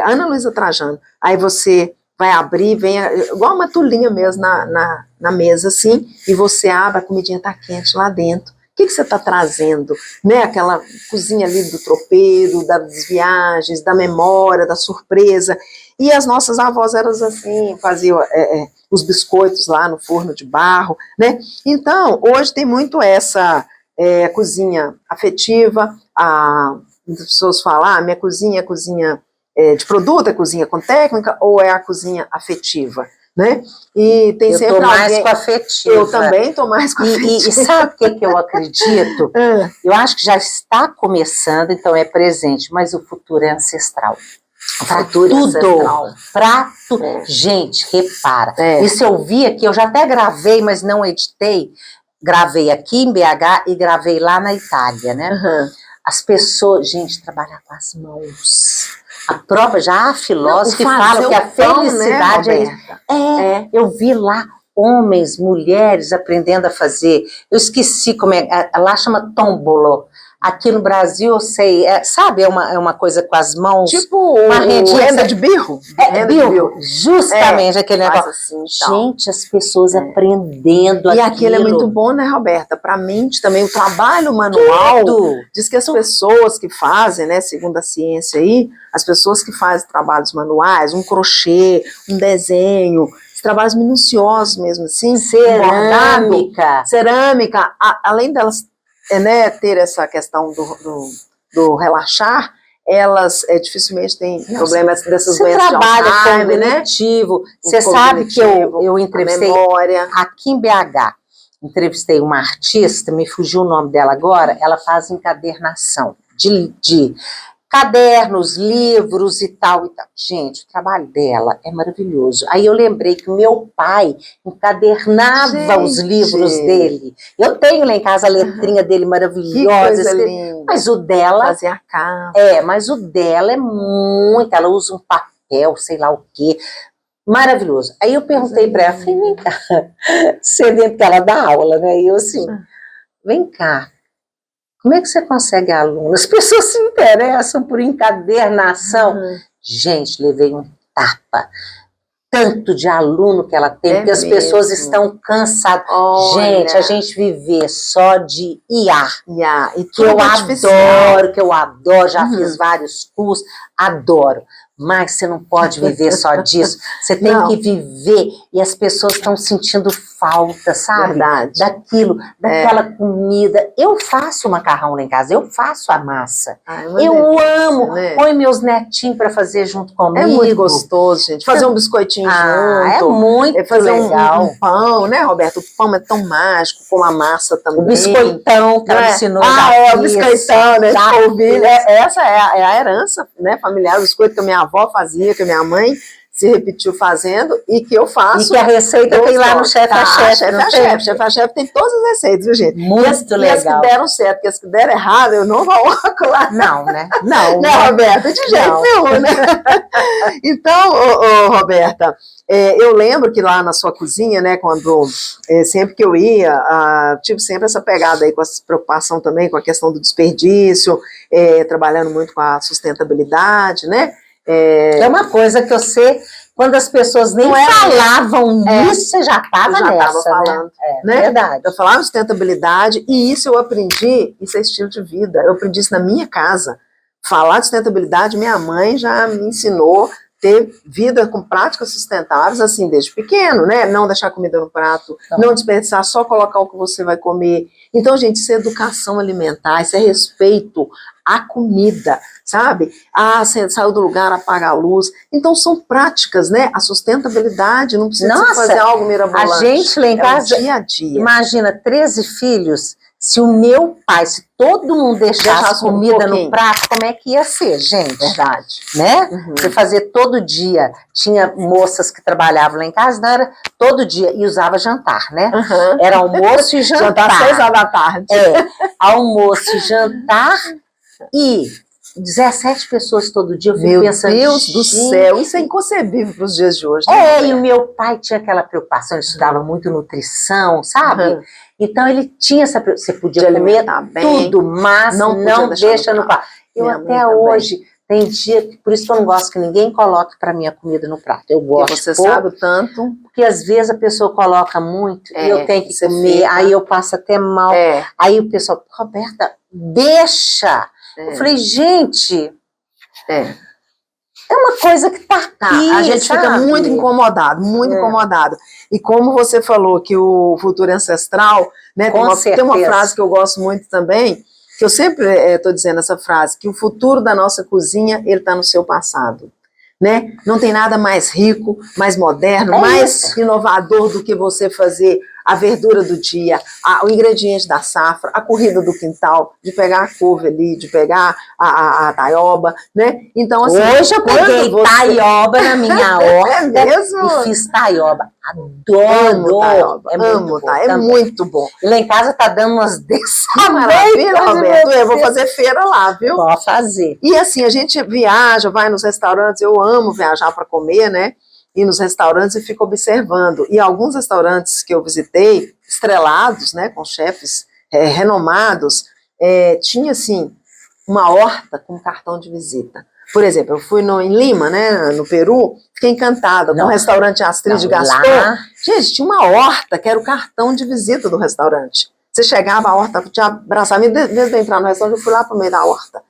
Ana Luísa Trajano, aí você vai abrir, vem igual uma tulinha mesmo na mesa, assim, e você abre, a comidinha tá quente lá dentro. O que você está trazendo? Né? Aquela cozinha ali do tropeiro, das viagens, da memória, da surpresa. E as nossas avós eram assim, faziam os biscoitos lá no forno de barro, né? Então, hoje tem muito essa cozinha afetiva, as pessoas falam, minha cozinha é cozinha de produto, é cozinha com técnica, ou é a cozinha afetiva, né? E tem sempre alguém... mais com afetiva. Eu também estou mais com afetiva. E sabe o que eu acredito? Eu acho que já está começando, então é presente, mas o futuro é ancestral. Para tudo, para tudo. Gente, repara, isso eu vi aqui, eu já até gravei, mas não editei. Gravei aqui em BH e gravei lá na Itália, né? As pessoas, gente, trabalhar com as mãos. A prova, já há filósofos que falam que a felicidade eu vi lá homens, mulheres aprendendo a fazer. Eu esqueci como lá chama tombolo. Aqui no Brasil, eu sei, sabe, é uma coisa com as mãos. Tipo uma renda de birro. Birro, justamente aquele negócio. Assim, gente, as pessoas aprendendo aquilo. E aquilo é muito bom, né, Roberta? Para a mente também, o trabalho manual. Diz que as pessoas que fazem, né, segundo a ciência aí, as pessoas que fazem trabalhos manuais, um crochê, um desenho, trabalhos minuciosos mesmo assim, cerâmica, além delas ter essa questão do relaxar, elas dificilmente têm problemas dessas doenças de Alzheimer, né? Você sabe que eu entrevistei aqui em BH, entrevistei uma artista, me fugiu o nome dela agora, ela faz encadernação de cadernos, livros e tal, e tal. Gente, o trabalho dela é maravilhoso. Aí eu lembrei que o meu pai encadernava os livros dele. Eu tenho lá em casa a letrinha dele maravilhosa. Mas o dela... Fazia a capa. Mas o dela é muito... Ela usa um papel, sei lá o quê. Maravilhoso. Aí eu perguntei para ela, falei, vem cá, você dentro que ela dá aula, né? E eu assim, vem cá, como é que você consegue aluno? As pessoas se interessam por encadernação. Gente, levei um tapa. Tanto de aluno que ela tem, porque as pessoas estão cansadas. Gente, a gente viver só de IA. E que eu adoro, já fiz vários cursos, adoro. Mas você não pode viver só disso. Você tem que viver. E as pessoas estão sentindo falta, sabe? Verdade. Daquilo, daquela comida. Eu faço macarrão lá em casa, eu faço a massa. Eu amo. Né? Põe meus netinhos para fazer junto comigo. É muito gostoso, gente. Fazer um biscoitinho junto. É muito fazer legal. Um pão, né, Roberto? O pão é tão mágico, como a massa também. O biscoitão que ela ensinou. O biscoitão, né? Essa é a herança, né, familiar. O biscoito que a minha avó fazia, que a minha mãe se repetiu fazendo e que eu faço. E que a receita tem lá no Chefe a Chefe. Chefe a Chefe tem todas as receitas, viu, gente? Muito legal. E as que deram certo, e as que deram errado, eu não coloco lá. Não, né? Não, Roberta, de jeito nenhum, né? Então, Roberta, eu lembro que lá na sua cozinha, né, quando sempre que eu ia, tive sempre essa pegada aí com essa preocupação também com a questão do desperdício, trabalhando muito com a sustentabilidade, né? É uma coisa que eu sei, quando as pessoas nem falavam nisso, você já estava nessa, falando, né? Verdade. Eu falava sustentabilidade e isso eu aprendi, isso é estilo de vida, eu aprendi isso na minha casa. Falar de sustentabilidade, minha mãe já me ensinou ter vida com práticas sustentáveis, assim, desde pequeno, né? Não deixar comida no prato, não desperdiçar, só colocar o que você vai comer. Então, gente, isso é educação alimentar, isso é respeito à comida, sabe? Você saiu do lugar, apaga a luz. Então, são práticas, né? A sustentabilidade, não precisa fazer algo mirabolante. A gente lá em casa, dia a dia. Imagina, 13 filhos, se o meu pai, se todo mundo deixasse comida no prato, como é que ia ser, gente? Verdade. Né? Você fazia todo dia. Tinha moças que trabalhavam lá em casa, não era todo dia, e usava jantar, né? Era almoço e jantar. Jantar 6 horas da tarde. Almoço e jantar e 17 pessoas todo dia. Eu fico pensando, meu Deus do céu, isso é inconcebível para os dias de hoje. Né? E o meu pai tinha aquela preocupação, ele estudava muito nutrição, sabe? Então ele tinha você podia comer tudo, mas não deixa no prato. Eu até hoje Tem dia, por isso que eu não gosto que ninguém coloque para minha comida no prato. Eu gosto. Porque você sabe o tanto. Porque às vezes a pessoa coloca muito e eu tenho que comer, fica. aí eu passo até mal. Aí o pessoal, Roberta, deixa. Eu falei, gente, é uma coisa que tá aqui, a gente fica muito incomodado, incomodado. E como você falou que o futuro é ancestral, né, tem uma frase que eu gosto muito também, que eu sempre estou dizendo essa frase, que o futuro da nossa cozinha, ele está no seu passado. Né? Não tem nada mais rico, mais moderno, mais inovador do que você fazer a verdura do dia, o ingrediente da safra, a corrida do quintal, de pegar a couve ali, de pegar a taioba, né? Então, assim, hoje eu peguei taioba na minha horta e fiz taioba. Adoro taioba. Amo, é muito bom. E lá em casa tá dando umas dessas. Maravilha, Roberto. Eu vou fazer feira lá, viu? Pode fazer. E assim, a gente viaja, vai nos restaurantes, eu amo viajar para comer, né? Ir nos restaurantes e fico observando. E alguns restaurantes que eu visitei, estrelados, né, com chefes renomados, tinha, assim, uma horta com cartão de visita. Por exemplo, eu fui em Lima, né, no Peru, fiquei encantada com o restaurante Astrid de Gaston. Gente, tinha uma horta que era o cartão de visita do restaurante. Você chegava, a horta te abraçava. Desde de entrar no restaurante, eu fui lá para o meio da horta.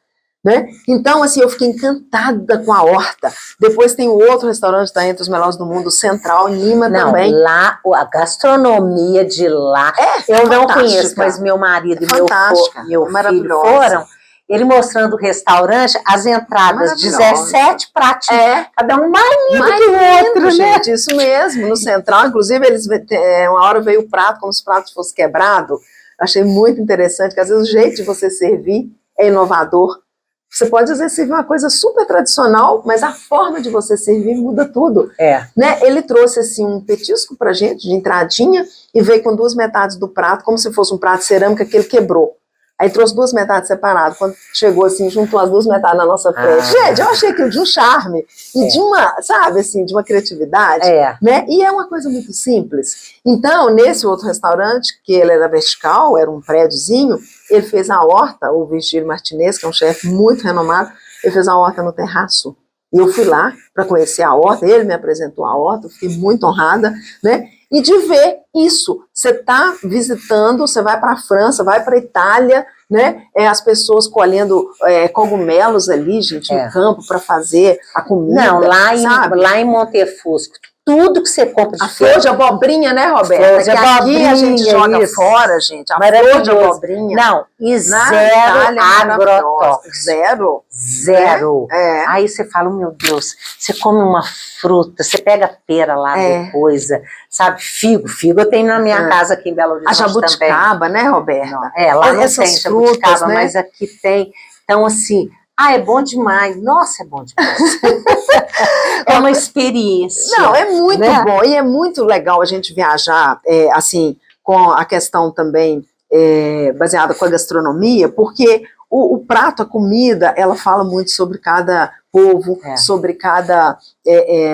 Né? Então, assim, eu fiquei encantada com a horta. Depois tem o outro restaurante, está entre os melhores do mundo, Central, em Lima também. Lá, a gastronomia de lá, eu não conheço, mas meu marido e meu filho foram, ele mostrando o restaurante, as entradas, 17 pratinhos, cada um mais lindo que o outro, gente, né? Isso mesmo, no Central, inclusive, uma hora veio o prato, como se o prato fosse quebrado. Achei muito interessante, que às vezes o jeito de você servir é inovador. Você pode, às vezes, servir uma coisa super tradicional, mas a forma de você servir muda tudo. Né? Ele trouxe, assim, um petisco pra gente, de entradinha, e veio com 2 metades do prato, como se fosse um prato de cerâmica que ele quebrou. Aí trouxe 2 metades separadas. Quando chegou, assim, juntou as 2 metades na nossa frente. Gente, eu achei aquilo de um charme, e de uma, sabe, assim, de uma criatividade. Né? E é uma coisa muito simples. Então, nesse outro restaurante, que ele era vertical, era um prédiozinho, ele fez a horta, o Virgílio Martinez, que é um chefe muito renomado, ele fez a horta no terraço. E eu fui lá para conhecer a horta, ele me apresentou a horta, eu fiquei muito honrada, né? E de ver isso, você está visitando, você vai para a França, vai para a Itália, né? As pessoas colhendo cogumelos ali, gente, no campo para fazer a comida. Não, lá em Montefusco, tudo que você compra de flor de abobrinha, né, Roberta? Aqui a gente joga fora, gente. A flor de abobrinha. Não, e zero agrotóxico. Zero. Aí você fala, meu Deus, você come uma fruta, você pega pera lá depois, sabe, figo eu tenho na minha casa aqui em Belo Horizonte. A jabuticaba, também, né, Roberta? Não, lá não tem jabuticaba, né? Mas aqui tem. Então, assim, é bom demais. Nossa, é bom demais. É uma experiência. Não, é muito bom. E é muito legal a gente viajar, assim, com a questão também baseada com a gastronomia, porque o prato, a comida, ela fala muito sobre cada povo, sobre cada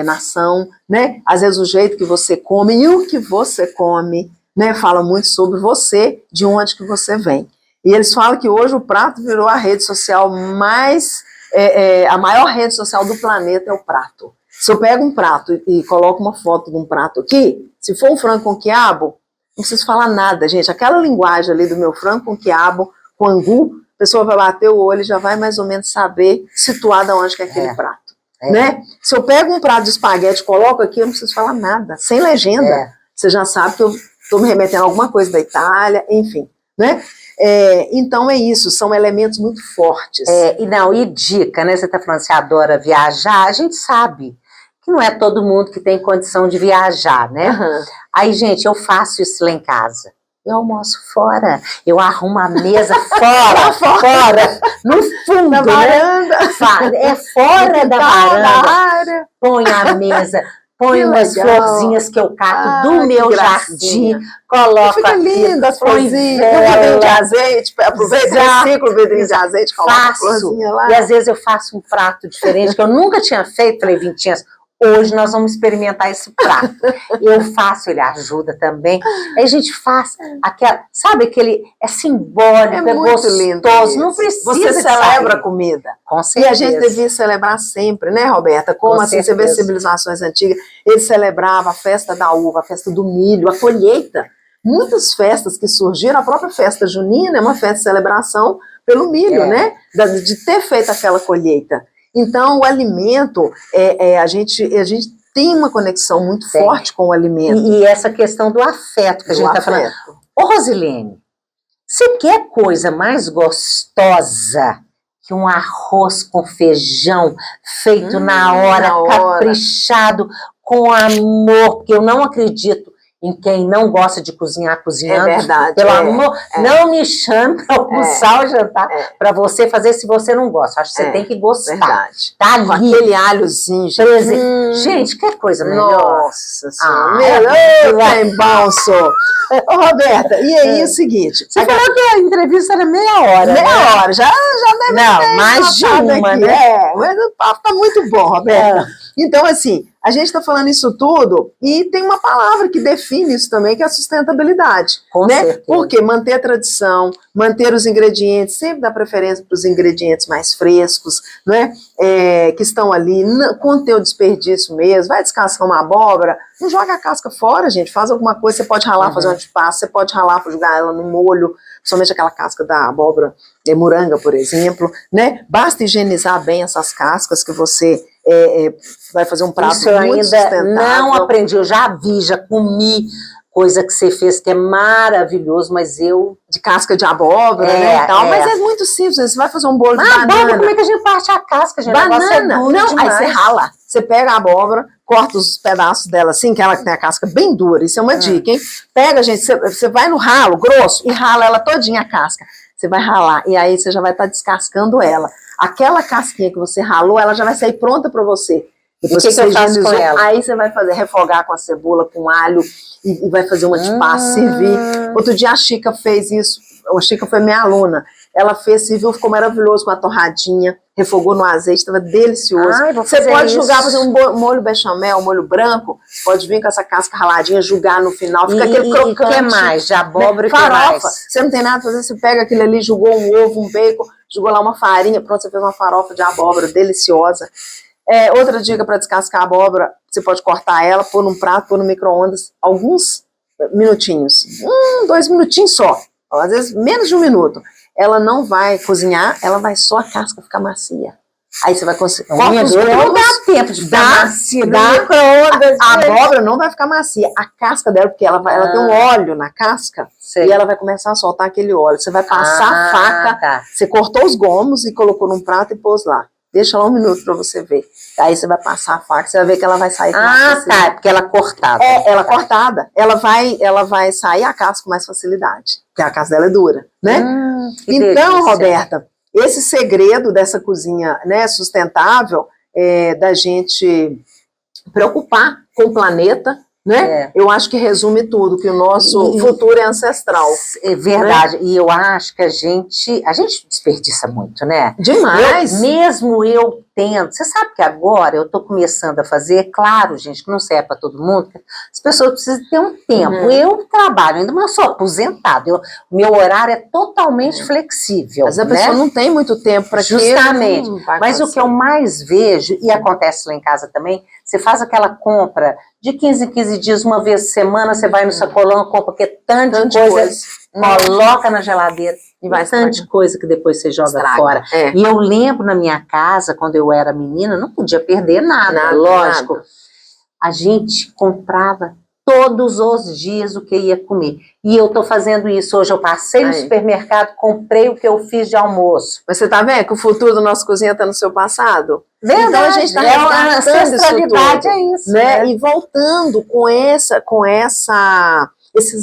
nação, né? Às vezes o jeito que você come e o que você come, né? Fala muito sobre você, de onde que você vem. E eles falam que hoje o prato virou a rede social mais, a maior rede social do planeta é o prato. Se eu pego um prato e coloco uma foto de um prato aqui, se for um frango com quiabo, não preciso falar nada, gente. Aquela linguagem ali do meu frango com quiabo, com angu, a pessoa vai bater o olho e já vai mais ou menos saber situada onde que é aquele prato. Né? Se eu pego um prato de espaguete e coloco aqui, eu não preciso falar nada, sem legenda. Você já sabe que eu estou me remetendo a alguma coisa da Itália, enfim, né? Então é isso, são elementos muito fortes. E dica, né? Você está falando que você adora viajar, a gente sabe que não é todo mundo que tem condição de viajar, né? Aí, gente, eu faço isso lá em casa. Eu almoço fora, eu arrumo a mesa fora, no fundo, da varanda. Fora da varanda. Põe a mesa, põe umas florzinhas que eu cato do meu jardim, coloco fica linda as florzinhas, um vidrinho de azeite, aproveita o ciclo, vidrinho de azeite, coloca a florzinha lá. E às vezes eu faço um prato diferente, que eu nunca tinha feito, falei, Vintinhas, hoje nós vamos experimentar esse prato. Eu faço, ele ajuda também. Aí a gente faz aquela, sabe aquele, é simbólico, é muito gostoso, lindo não precisa você de celebra sair. a comida. Com certeza. E a gente devia celebrar sempre, né, Roberta? Como Com assim, certeza. você vê civilizações antigas, eles celebravam a festa da uva, a festa do milho, a colheita. Muitas festas que surgiram, a própria festa junina é uma festa de celebração pelo milho, né? De ter feito aquela colheita. Então, o alimento, a gente tem uma conexão muito forte com o alimento. E essa questão do afeto que a gente está falando. Ô, Rosilene, você quer coisa mais gostosa que um arroz com feijão feito na hora, caprichado, com amor? Porque eu não acredito em quem não gosta de cozinhar cozinhando. É verdade. Pelo amor, não me chame para almoçar ou jantar para você fazer se você não gosta. Acho que você tem que gostar. Verdade. Tá ali. Com aquele alhozinho. Gente, que coisa melhor. Nossa Senhora. Tem bom, sou. Ô, Roberta, e aí o seguinte. Você falou que a entrevista era meia hora. Meia hora, já deve Não, mais de uma, aqui. né? Mas o papo tá muito bom, Roberta. Então, assim, a gente está falando isso tudo e tem uma palavra que define isso também, que é a sustentabilidade. Com certeza. Porque manter a tradição, manter os ingredientes, sempre dá preferência para os ingredientes mais frescos, né? Que estão ali, conter o desperdício mesmo, vai descascar uma abóbora, não joga a casca fora, gente, faz alguma coisa, você pode ralar, fazer um antipasto, você pode ralar para jogar ela no molho, principalmente aquela casca da abóbora de moranga, por exemplo, né? Basta higienizar bem essas cascas que você vai fazer um prato muito sustentável. Não aprendi, eu já vi, já comi coisa que você fez que é maravilhoso, mas eu... De casca de abóbora, né, e tal, mas é muito simples, você vai fazer um bolo de banana. Abóbora, como é que a gente parte a casca, gente? Banana, não, aí você rala, você pega a abóbora, corta os pedaços dela assim, que ela tem a casca bem dura, isso é uma dica, hein? Pega, gente, você vai no ralo grosso e rala ela todinha a casca. Você vai ralar, e aí você já vai estar descascando ela. Aquela casquinha que você ralou, ela já vai sair pronta para você. Depois que você higienizou, aí você vai refogar com a cebola, com alho, e vai fazer uma antipasto, servir. Outro dia a Chica fez isso, a Chica foi minha aluna, ela fez, serviu, ficou maravilhoso com a torradinha, refogou no azeite, estava delicioso. Você pode jogar, fazer um molho bechamel, um molho branco, pode vir com essa casca raladinha, jogar no final, fica aquele crocante. E que mais? De abóbora e farofa. Você não tem nada pra fazer, você pega aquilo ali, jogou um ovo, um bacon, jogou lá uma farinha, pronto, você fez uma farofa de abóbora deliciosa. Outra dica para descascar a abóbora, você pode cortar ela, pôr num prato, pôr no micro-ondas, alguns minutinhos, 2 minutinhos só, às vezes menos de 1 minuto. Ela não vai cozinhar, ela vai só a casca ficar macia. Aí você vai conseguir. Corta os grãos, não dá tempo de ficar macia no micro-ondas. A abóbora não vai ficar macia. A casca dela, porque ela tem um óleo na casca, e ela vai começar a soltar aquele óleo. Você vai passar a faca, você cortou os gomos e colocou num prato e pôs lá. Deixa lá 1 minuto pra você ver. Aí você vai passar a faca, você vai ver que ela vai sair com mais facilidade. Porque ela é cortada. Ela cortada. Ela vai sair a casca com mais facilidade. Porque a casca dela é dura, né? Então, delícia. Roberta, esse segredo dessa cozinha, né, sustentável, da gente preocupar com o planeta, né? Eu acho que resume tudo, que o nosso futuro é ancestral. É verdade, né? E eu acho que a gente desperdiça muito, né? Demais. Mesmo eu tendo, você sabe que agora eu estou começando a fazer, claro, gente, que não serve para todo mundo, as pessoas precisam ter um tempo. Eu trabalho, ainda não sou aposentada, o meu horário é totalmente flexível. Mas a pessoa não tem muito tempo para justamente. Mas o que eu mais vejo, e acontece lá em casa também, você faz aquela compra de 15 em 15 dias, uma vez por semana, você vai no sacolão, compra que tanto de coisa, coloca na geladeira, e vai tanto de coisa que depois você joga fora. E eu lembro na minha casa, quando eu era menina, não podia perder nada, lógico. Nada. A gente comprava todos os dias o que ia comer. E eu tô fazendo isso hoje. Eu passei no supermercado, comprei o que eu fiz de almoço. Mas você tá vendo que o futuro do nosso cozinha tá no seu passado? Verdade. Então a gente tá resgatando ancestralidade, é isso, né? E voltando com esses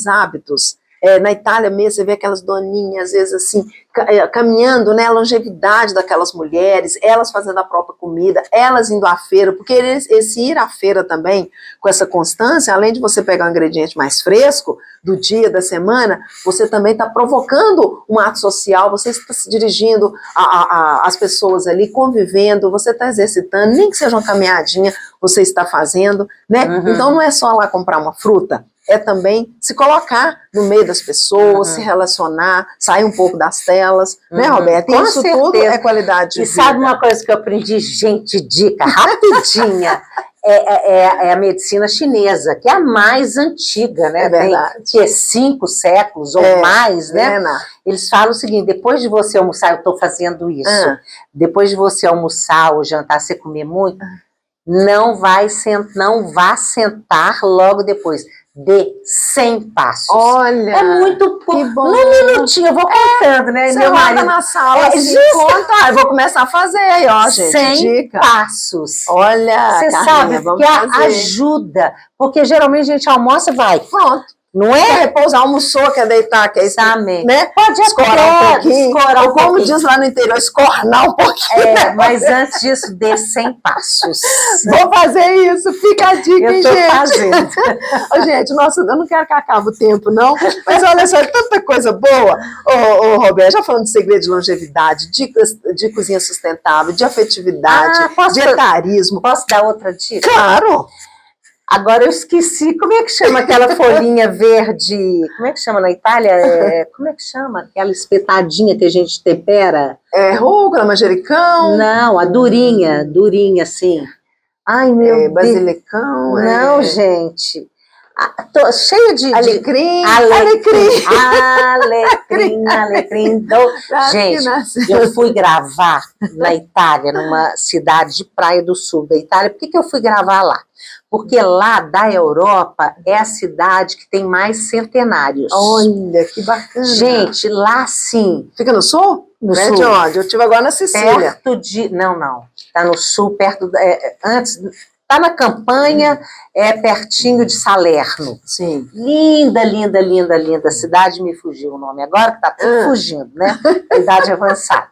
hábitos Na Itália mesmo, você vê aquelas doninhas, às vezes assim, caminhando, né, a longevidade daquelas mulheres, elas fazendo a própria comida, elas indo à feira, porque esse ir à feira também, com essa constância, além de você pegar um ingrediente mais fresco, do dia, da semana, você também está provocando um ato social, você está se dirigindo às pessoas ali, convivendo, você está exercitando, nem que seja uma caminhadinha, você está fazendo, né? Então não é só lá comprar uma fruta, é também se colocar no meio das pessoas, se relacionar, sair um pouco das telas, né, Roberta? Com isso certeza. Tudo é qualidade de vida. E sabe uma coisa que eu aprendi, gente, dica rapidinha, é a medicina chinesa, que é a mais antiga, né? É verdade. Tem que 5 séculos ou mais, né? Eles falam o seguinte, depois de você almoçar, eu estou fazendo isso, depois de você almoçar ou jantar, você comer muito, não vá sentar logo depois. Dê 100 passos. Olha, é muito pouco. Num minutinho, eu vou contando, né? Você anda na sala, conta, eu vou começar a fazer aí, ó, gente. 100 dica. passos. Olha, você sabe que ajuda, porque geralmente a gente almoça e vai. Pronto. Não é? Quer repousar, almoçou, quer deitar, quer exatamente. Né? Pode escorar um pouquinho. Ou como diz lá no interior, escornar um pouquinho. Mas antes disso, dê 100 passos. Vou fazer isso, fica a dica, eu tô gente. Fazendo. Gente, nossa, eu não quero que acabe o tempo, não. Mas olha só, é tanta coisa boa. Roberto, já falando de segredo de longevidade, dicas de cozinha sustentável, de afetividade, de etarismo. Posso dar outra dica? Claro. Agora eu esqueci, como é que chama aquela folhinha verde? Como é que chama na Itália? Como é que chama? Aquela espetadinha que a gente tempera? Rúcula, manjericão? Não, a durinha, assim. Ai, meu Deus. Basilicão? Não, gente. Tô cheia de... Alecrim. Alecrim. Gente, eu fui gravar na Itália, numa cidade de praia do sul da Itália. Por que eu fui gravar lá? Porque lá da Europa é a cidade que tem mais centenários. Olha, que bacana. Gente, lá sim. Fica no sul? No sul. De onde? Eu estive agora na Sicília. Perto de... Não. Tá no sul, perto... antes... Tá na campanha, pertinho de Salerno. Sim. Linda cidade, me fugiu o nome agora, que tá tudo fugindo, né? Idade avançada.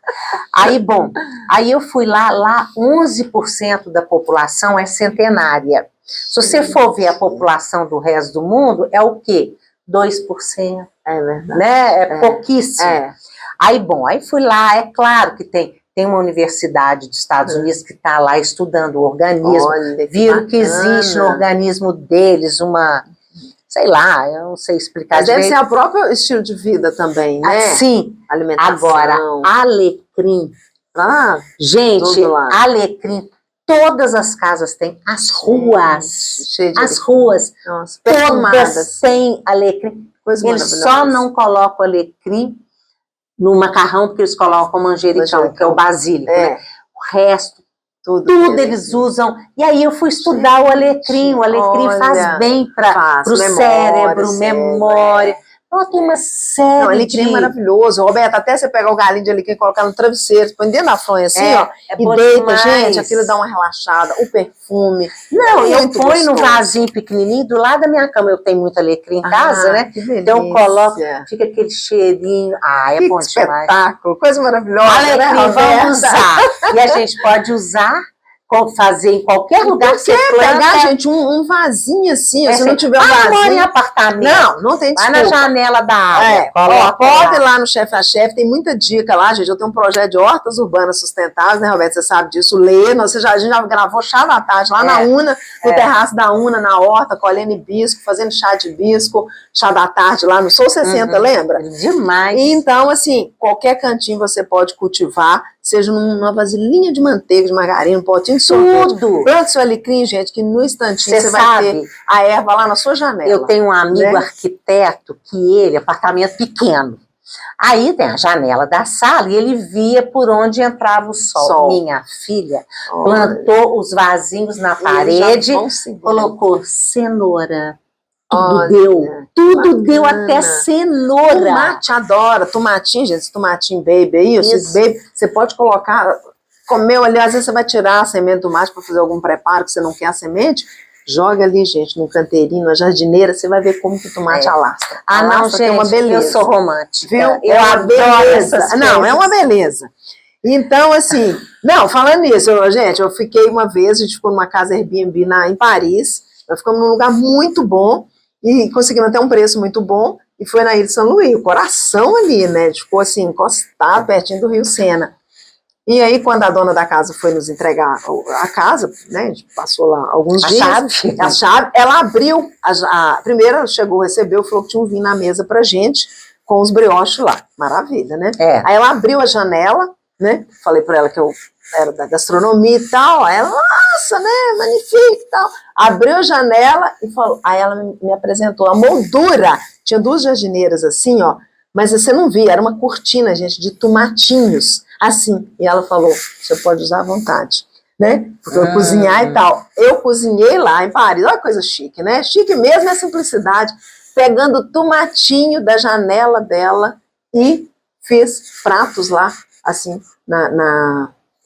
Aí eu fui lá 11% da população é centenária. Se você for ver a população do resto do mundo, é o quê? 2%. É verdade. Né? É pouquíssimo. Aí fui lá, é claro que tem uma universidade dos Estados Unidos que está lá estudando o organismo. Olha, viram que existe no organismo deles uma, sei lá, eu não sei explicar direito. Mas deve ser o próprio estilo de vida também, né? Sim. Alimentação. Agora, alecrim. Gente, alecrim, todas as casas têm, as ruas. As ruas. Nossa, todas têm alecrim. Eles só não colocam alecrim no macarrão, porque eles colocam manjericão, que é o basílico, né? O resto, tudo eles usam. E aí eu fui estudar o alecrim. O alecrim faz bem para o cérebro, memória. Então tem uma série o alecrim é maravilhoso. Roberta, até você pegar o galinho de alecrim e colocar no travesseiro, põe dentro da fronha assim, e deita, demais. Gente, aquilo dá uma relaxada. O perfume. Não, eu ponho no vasinho pequenininho do lado da minha cama. Eu tenho muito alecrim em casa, né? Que delícia. Então eu coloco, fica aquele cheirinho. É bom demais. Espetáculo, coisa maravilhosa. Alecrim, né, vamos usar. E a gente pode usar, fazer em qualquer lugar que você planta. Pegar, gente, um vasinho assim, se não tiver um vasinho... mora em apartamento. Não tem desculpa. Vai na janela da área. Pode ir lá no Chefe a Chefe, tem muita dica lá, gente. Eu tenho um projeto de hortas urbanas sustentáveis, né, Roberto? Você sabe disso, a gente já gravou chá da tarde lá na UNA, no terraço da UNA, na horta, colhendo hibisco, fazendo chá de hibisco, chá da tarde lá no Sou 60, lembra? Demais. Então, assim, qualquer cantinho você pode cultivar, seja numa vasilhinha de manteiga, de margarina, um potinho de sorvete. Tudo. Planta seu alecrim, gente, que no instantinho você vai ter a erva lá na sua janela. Eu tenho um amigo arquiteto que apartamento pequeno. Aí tem a janela da sala e ele via por onde entrava o sol. Minha filha plantou os vasinhos na parede, colocou cenoura. Tudo deu, até cenoura. Tomate, adora. Tomatinho, gente, esse tomatinho baby aí, esse baby, você pode colocar, comeu ali, às vezes você vai tirar a semente do tomate para fazer algum preparo que você não quer a semente, Joga ali, gente, num canteirinho, na jardineira, você vai ver como que o tomate alastra. Ah, não, Alastra, gente, é uma beleza. eu sou romântica. Viu? Eu adoro essas Não, coisas. é uma beleza. Então, assim, não, falando nisso, gente, eu fiquei uma vez, a gente ficou numa casa Airbnb em Paris, nós ficamos num lugar muito bom, e conseguimos até um preço muito bom, e foi na Ilha de São Luís, o coração ali, né, a gente ficou assim, encostado, pertinho do Rio Sena. E aí, quando a dona da casa foi nos entregar a casa, né, a gente passou lá alguns dias, a chave, ela abriu, primeiro ela chegou, recebeu, falou que tinha um vinho na mesa pra gente, com os brioches lá, maravilha, né? Aí ela abriu a janela, né, falei pra ela que eu era da gastronomia e tal, aí ela, nossa, né, magnífico e tal, abriu a janela e falou, aí ela me apresentou a moldura, tinha 2 jardineiras assim, ó, mas você não via, era uma cortina, gente, de tomatinhos, assim, e ela falou, você pode usar à vontade, né, porque eu cozinhar e tal, eu cozinhei lá em Paris, olha que coisa chique, né, chique mesmo é a simplicidade, pegando o tomatinho da janela dela e fiz pratos lá, assim,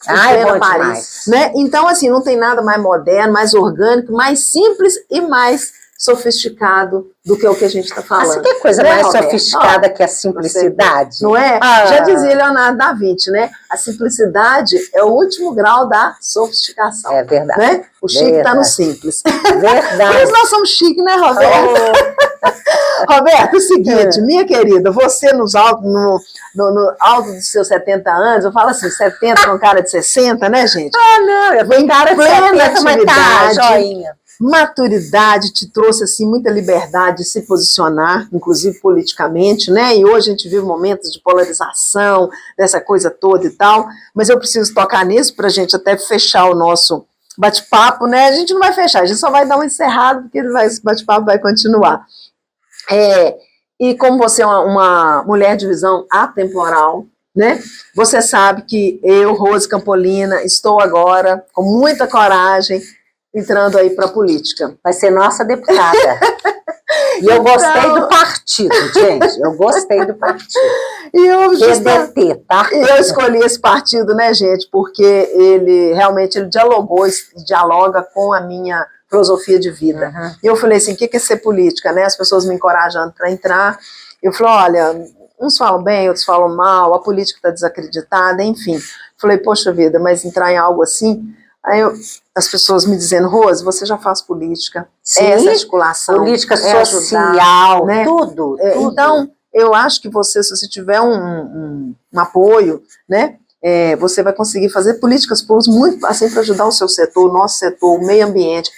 é bom Paris, demais. né? Então, assim, não tem nada mais moderno, mais orgânico, mais simples e mais sofisticado do que o que a gente está falando. Você quer coisa mais sofisticada que a simplicidade? Não é? Já dizia Leonardo da Vinci, né? A simplicidade é o último grau da sofisticação. É verdade. Né? O chique está no simples. Verdade. Por isso nós somos chiques, né, Roberto? Roberto, é o seguinte, minha querida, você no alto dos seus 70 anos, eu falo assim, 70 com cara de 60, né, gente? Não, eu vou cara de 70, mas tá, joinha. Maturidade te trouxe assim muita liberdade de se posicionar, inclusive politicamente, né? E hoje a gente vive momentos de polarização, dessa coisa toda e tal. Mas eu preciso tocar nisso para a gente até fechar o nosso bate-papo, né? A gente não vai fechar, a gente só vai dar um encerrado porque esse bate-papo vai continuar. E como você é uma mulher de visão atemporal, né? Você sabe que eu, Rose Campolina, estou agora com muita coragem entrando aí para a política. Vai ser nossa deputada. E eu gostei do partido, gente. Eu gostei do partido. E eu, PDT, tá? Eu escolhi esse partido, né, gente, porque ele realmente dialoga com a minha filosofia de vida. E eu falei assim, o que é ser política, né? As pessoas me encorajando para entrar. Eu falei, olha, uns falam bem, outros falam mal, a política está desacreditada, enfim. Falei, poxa vida, mas entrar em algo assim... Aí as pessoas me dizendo, Rose, você já faz política, essa articulação, política social, né? Tudo. Então, eu acho que você, se você tiver um apoio, né, você vai conseguir fazer políticas públicas muito assim para ajudar o seu setor, o nosso setor, o meio ambiente.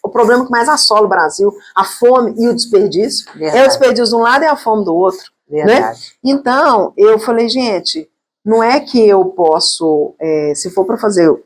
O problema que mais assola o Brasil, a fome e o desperdício. Verdade. É o desperdício de um lado e a fome do outro. Verdade. Né? Então, eu falei, gente, não é que eu posso, se for para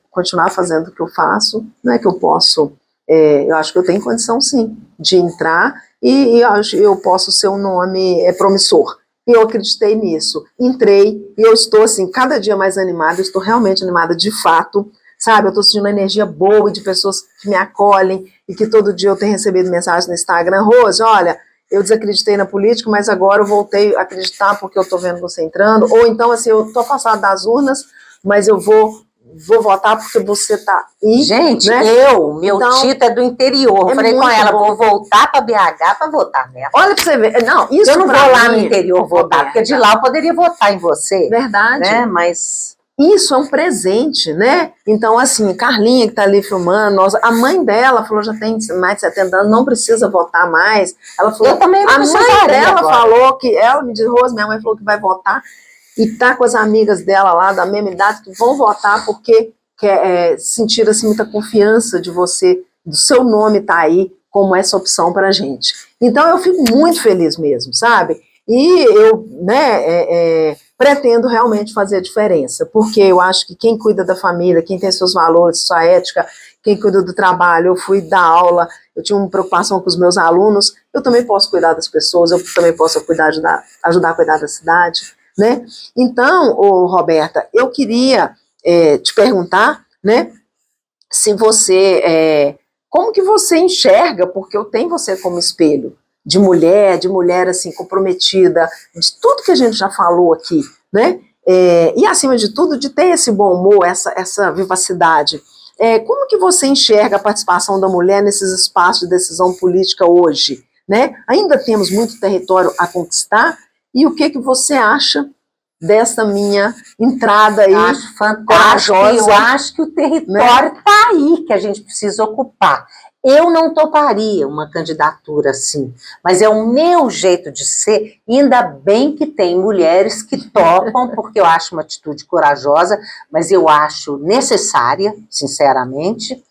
continuar fazendo o que eu faço, não é que eu posso, eu acho que eu tenho condição sim, de entrar e eu posso ser um nome promissor. E eu acreditei nisso, entrei e eu estou assim, cada dia mais animada, eu estou realmente animada de fato, sabe, eu estou sentindo uma energia boa de pessoas que me acolhem e que todo dia eu tenho recebido mensagens no Instagram, Rose, olha, eu desacreditei na política, mas agora eu voltei a acreditar porque eu estou vendo você entrando, ou então assim, eu estou afastada das urnas, mas eu vou votar porque você está aí. Gente, né? Meu Tito é do interior, eu falei com ela, vou voltar para BH para votar nela. Olha para você ver, não, isso eu não vou lá no interior votar, porque de lá eu poderia votar em você. Verdade. Né? Mas... isso é um presente, né? Então, assim, Carlinha que tá ali filmando, a mãe dela falou, já tem mais de 70 anos, não precisa votar mais. Ela falou, eu também não a mãe dela agora. falou que, ela me disse, Rose, minha mãe falou que vai votar, e tá com as amigas dela lá, da mesma idade, que vão votar porque quer sentir, assim, muita confiança de você, do seu nome tá aí, como essa opção pra gente. Então, eu fico muito feliz mesmo, sabe? E eu, né, pretendo realmente fazer a diferença, porque eu acho que quem cuida da família, quem tem seus valores, sua ética, quem cuida do trabalho, eu fui dar aula, eu tinha uma preocupação com os meus alunos, eu também posso cuidar das pessoas, eu também posso ajudar a cuidar da cidade, né? Então, Roberta, eu queria te perguntar, né, se você, como que você enxerga, porque eu tenho você como espelho, de mulher assim, comprometida, de tudo que a gente já falou aqui, né? E acima de tudo, de ter esse bom humor, essa vivacidade. Como que você enxerga a participação da mulher nesses espaços de decisão política hoje? Né? Ainda temos muito território a conquistar, e o que você acha dessa minha entrada aí? Acho fantástico, eu acho que o território está aí, que a gente precisa ocupar. Eu não toparia uma candidatura assim, mas é o meu jeito de ser, e ainda bem que tem mulheres que topam, porque eu acho uma atitude corajosa, mas eu acho necessária, sinceramente.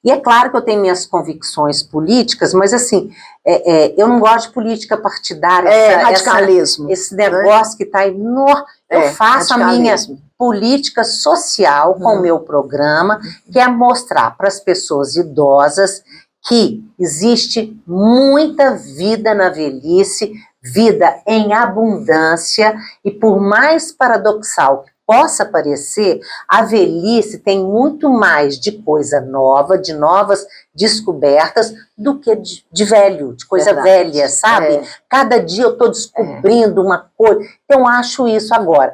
E é claro que eu tenho minhas convicções políticas, mas assim, eu não gosto de política partidária. Radicalismo. Esse negócio que está aí. Eu faço a minha política social com o meu programa, que é mostrar para as pessoas idosas que existe muita vida na velhice, vida em abundância, e por mais paradoxal que possa parecer, a velhice tem muito mais de coisa nova, de novas descobertas, do que de velho, de coisa velha, sabe? Cada dia eu estou descobrindo uma coisa. Então, acho isso agora.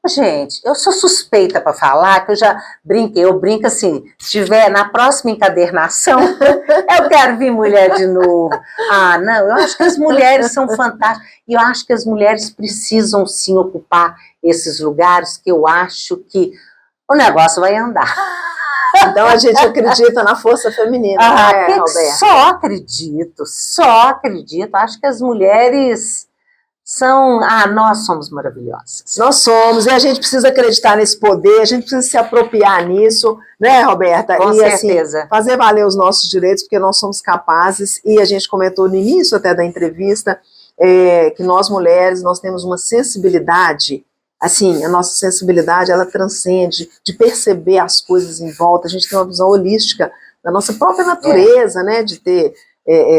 Gente, eu sou suspeita para falar, que eu já brinquei, eu brinco assim, se tiver na próxima encadernação, eu quero vir mulher de novo. Não, eu acho que as mulheres são fantásticas, e eu acho que as mulheres precisam sim ocupar esses lugares, que eu acho que o negócio vai andar. Então a gente acredita na força feminina, né, Roberta? Só acredito, acho que as mulheres nós somos maravilhosas. Nós somos, e a gente precisa acreditar nesse poder, a gente precisa se apropriar nisso, né, Roberta? Com certeza. Assim, fazer valer os nossos direitos, porque nós somos capazes, e a gente comentou no início até da entrevista, que nós mulheres, nós temos uma sensibilidade, assim, a nossa sensibilidade, ela transcende de perceber as coisas em volta, a gente tem uma visão holística da nossa própria natureza, né, de ter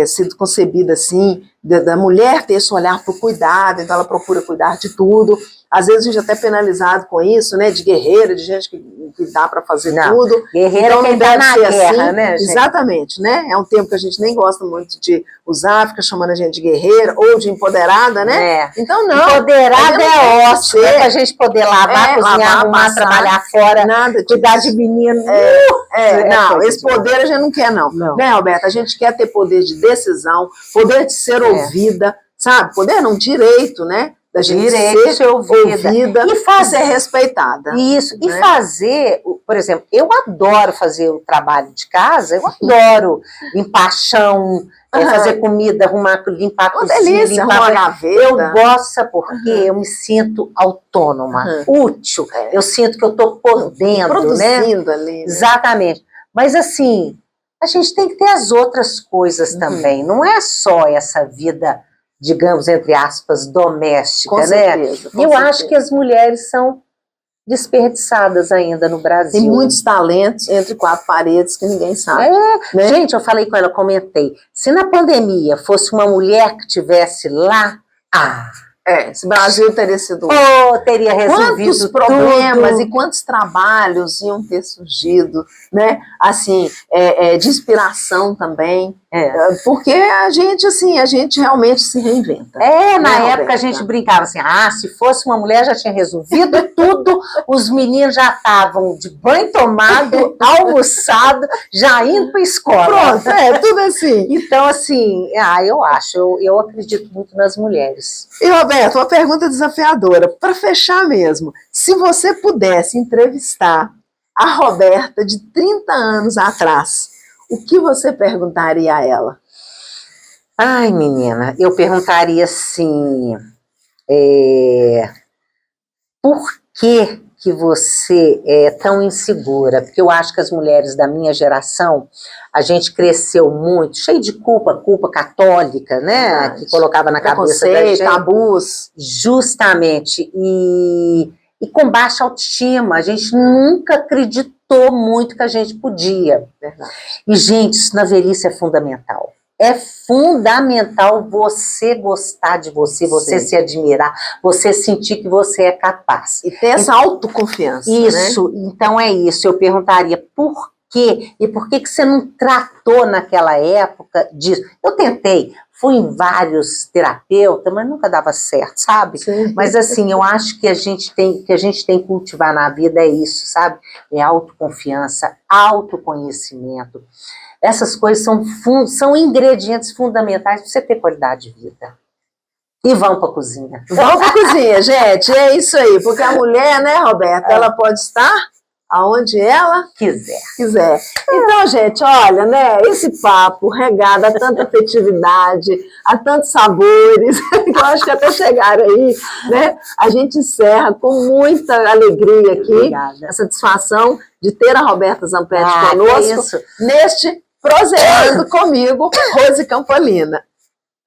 sido concebida assim, da mulher ter esse olhar para o cuidado, então ela procura cuidar de tudo. Às vezes a gente é até penalizado com isso, né, de guerreira, de gente que dá para fazer tudo. Guerreira então, quem tá na guerra, assim, né, gente? Exatamente, né, é um termo que a gente nem gosta muito de usar, fica chamando a gente de guerreira ou de empoderada, né? Então não. Empoderada é ótimo, é pra gente poder lavar, cozinhar, arrumar, trabalhar fora, nada cuidar de menino. Não, esse poder a gente não quer não. Né, Alberta? A gente quer ter poder de decisão, poder de ser ouvida, sabe? Poder não, direito, né? Da gente ser ouvida e ser respeitada. Isso, né? E fazer, por exemplo, eu adoro fazer o trabalho de casa, eu adoro limpar chão, fazer comida, limpar a cozinha, delícia, limpar a gaveta. Eu gosto porque eu me sinto autônoma, útil, eu sinto que eu estou podendo, produzindo, né? Ali. Né? Exatamente. Mas assim, a gente tem que ter as outras coisas também, não é só essa vida, digamos, entre aspas, doméstica, com certeza, né? E eu acho que as mulheres são desperdiçadas ainda no Brasil. Tem muitos talentos entre quatro paredes que ninguém sabe. Né? Gente, eu falei com ela, comentei, se na pandemia fosse uma mulher que estivesse lá, esse Brasil teria sido... teria resolvido quantos problemas e quantos trabalhos iam ter surgido, né? Assim, de inspiração também. Porque a gente realmente se reinventa. Na época Roberta? A gente brincava assim, se fosse uma mulher já tinha resolvido tudo, os meninos já estavam de banho tomado, almoçado, já indo para a escola. Pronto, tudo assim. Então, assim, eu acredito muito nas mulheres. E, Roberto, uma pergunta desafiadora, para fechar mesmo, se você pudesse entrevistar a Roberta de 30 anos atrás, o que você perguntaria a ela? Ai, menina, eu perguntaria assim, por que você é tão insegura? Porque eu acho que as mulheres da minha geração, a gente cresceu muito, cheio de culpa católica, né? Que colocava na cabeça da gente. Tabus. Justamente, e com baixa autoestima, a gente nunca acreditou muito que a gente podia. Verdade. E, gente, isso na velhice é fundamental. É fundamental você gostar de você, você se admirar, você sentir que você é capaz. E ter essa autoconfiança. Isso, né? Então é isso. Eu perguntaria por quê? E por que você não tratou naquela época disso? Eu tentei, fui em vários terapeutas, mas nunca dava certo, sabe? Sim. Mas assim, eu acho que a gente tem que cultivar na vida é isso, sabe? É autoconfiança, autoconhecimento. Essas coisas são ingredientes fundamentais para você ter qualidade de vida. E vão para a cozinha. Vamos para a cozinha, gente. É isso aí. Porque a mulher, né, Roberta, ela pode estar aonde ela quiser. Então, gente, olha, né, esse papo regado a tanta afetividade, a tantos sabores, que eu acho que até chegaram aí, né? A gente encerra com muita alegria aqui, Obrigada. a satisfação de ter a Roberta Zampetti conosco neste Proseando comigo, Rose Campolina.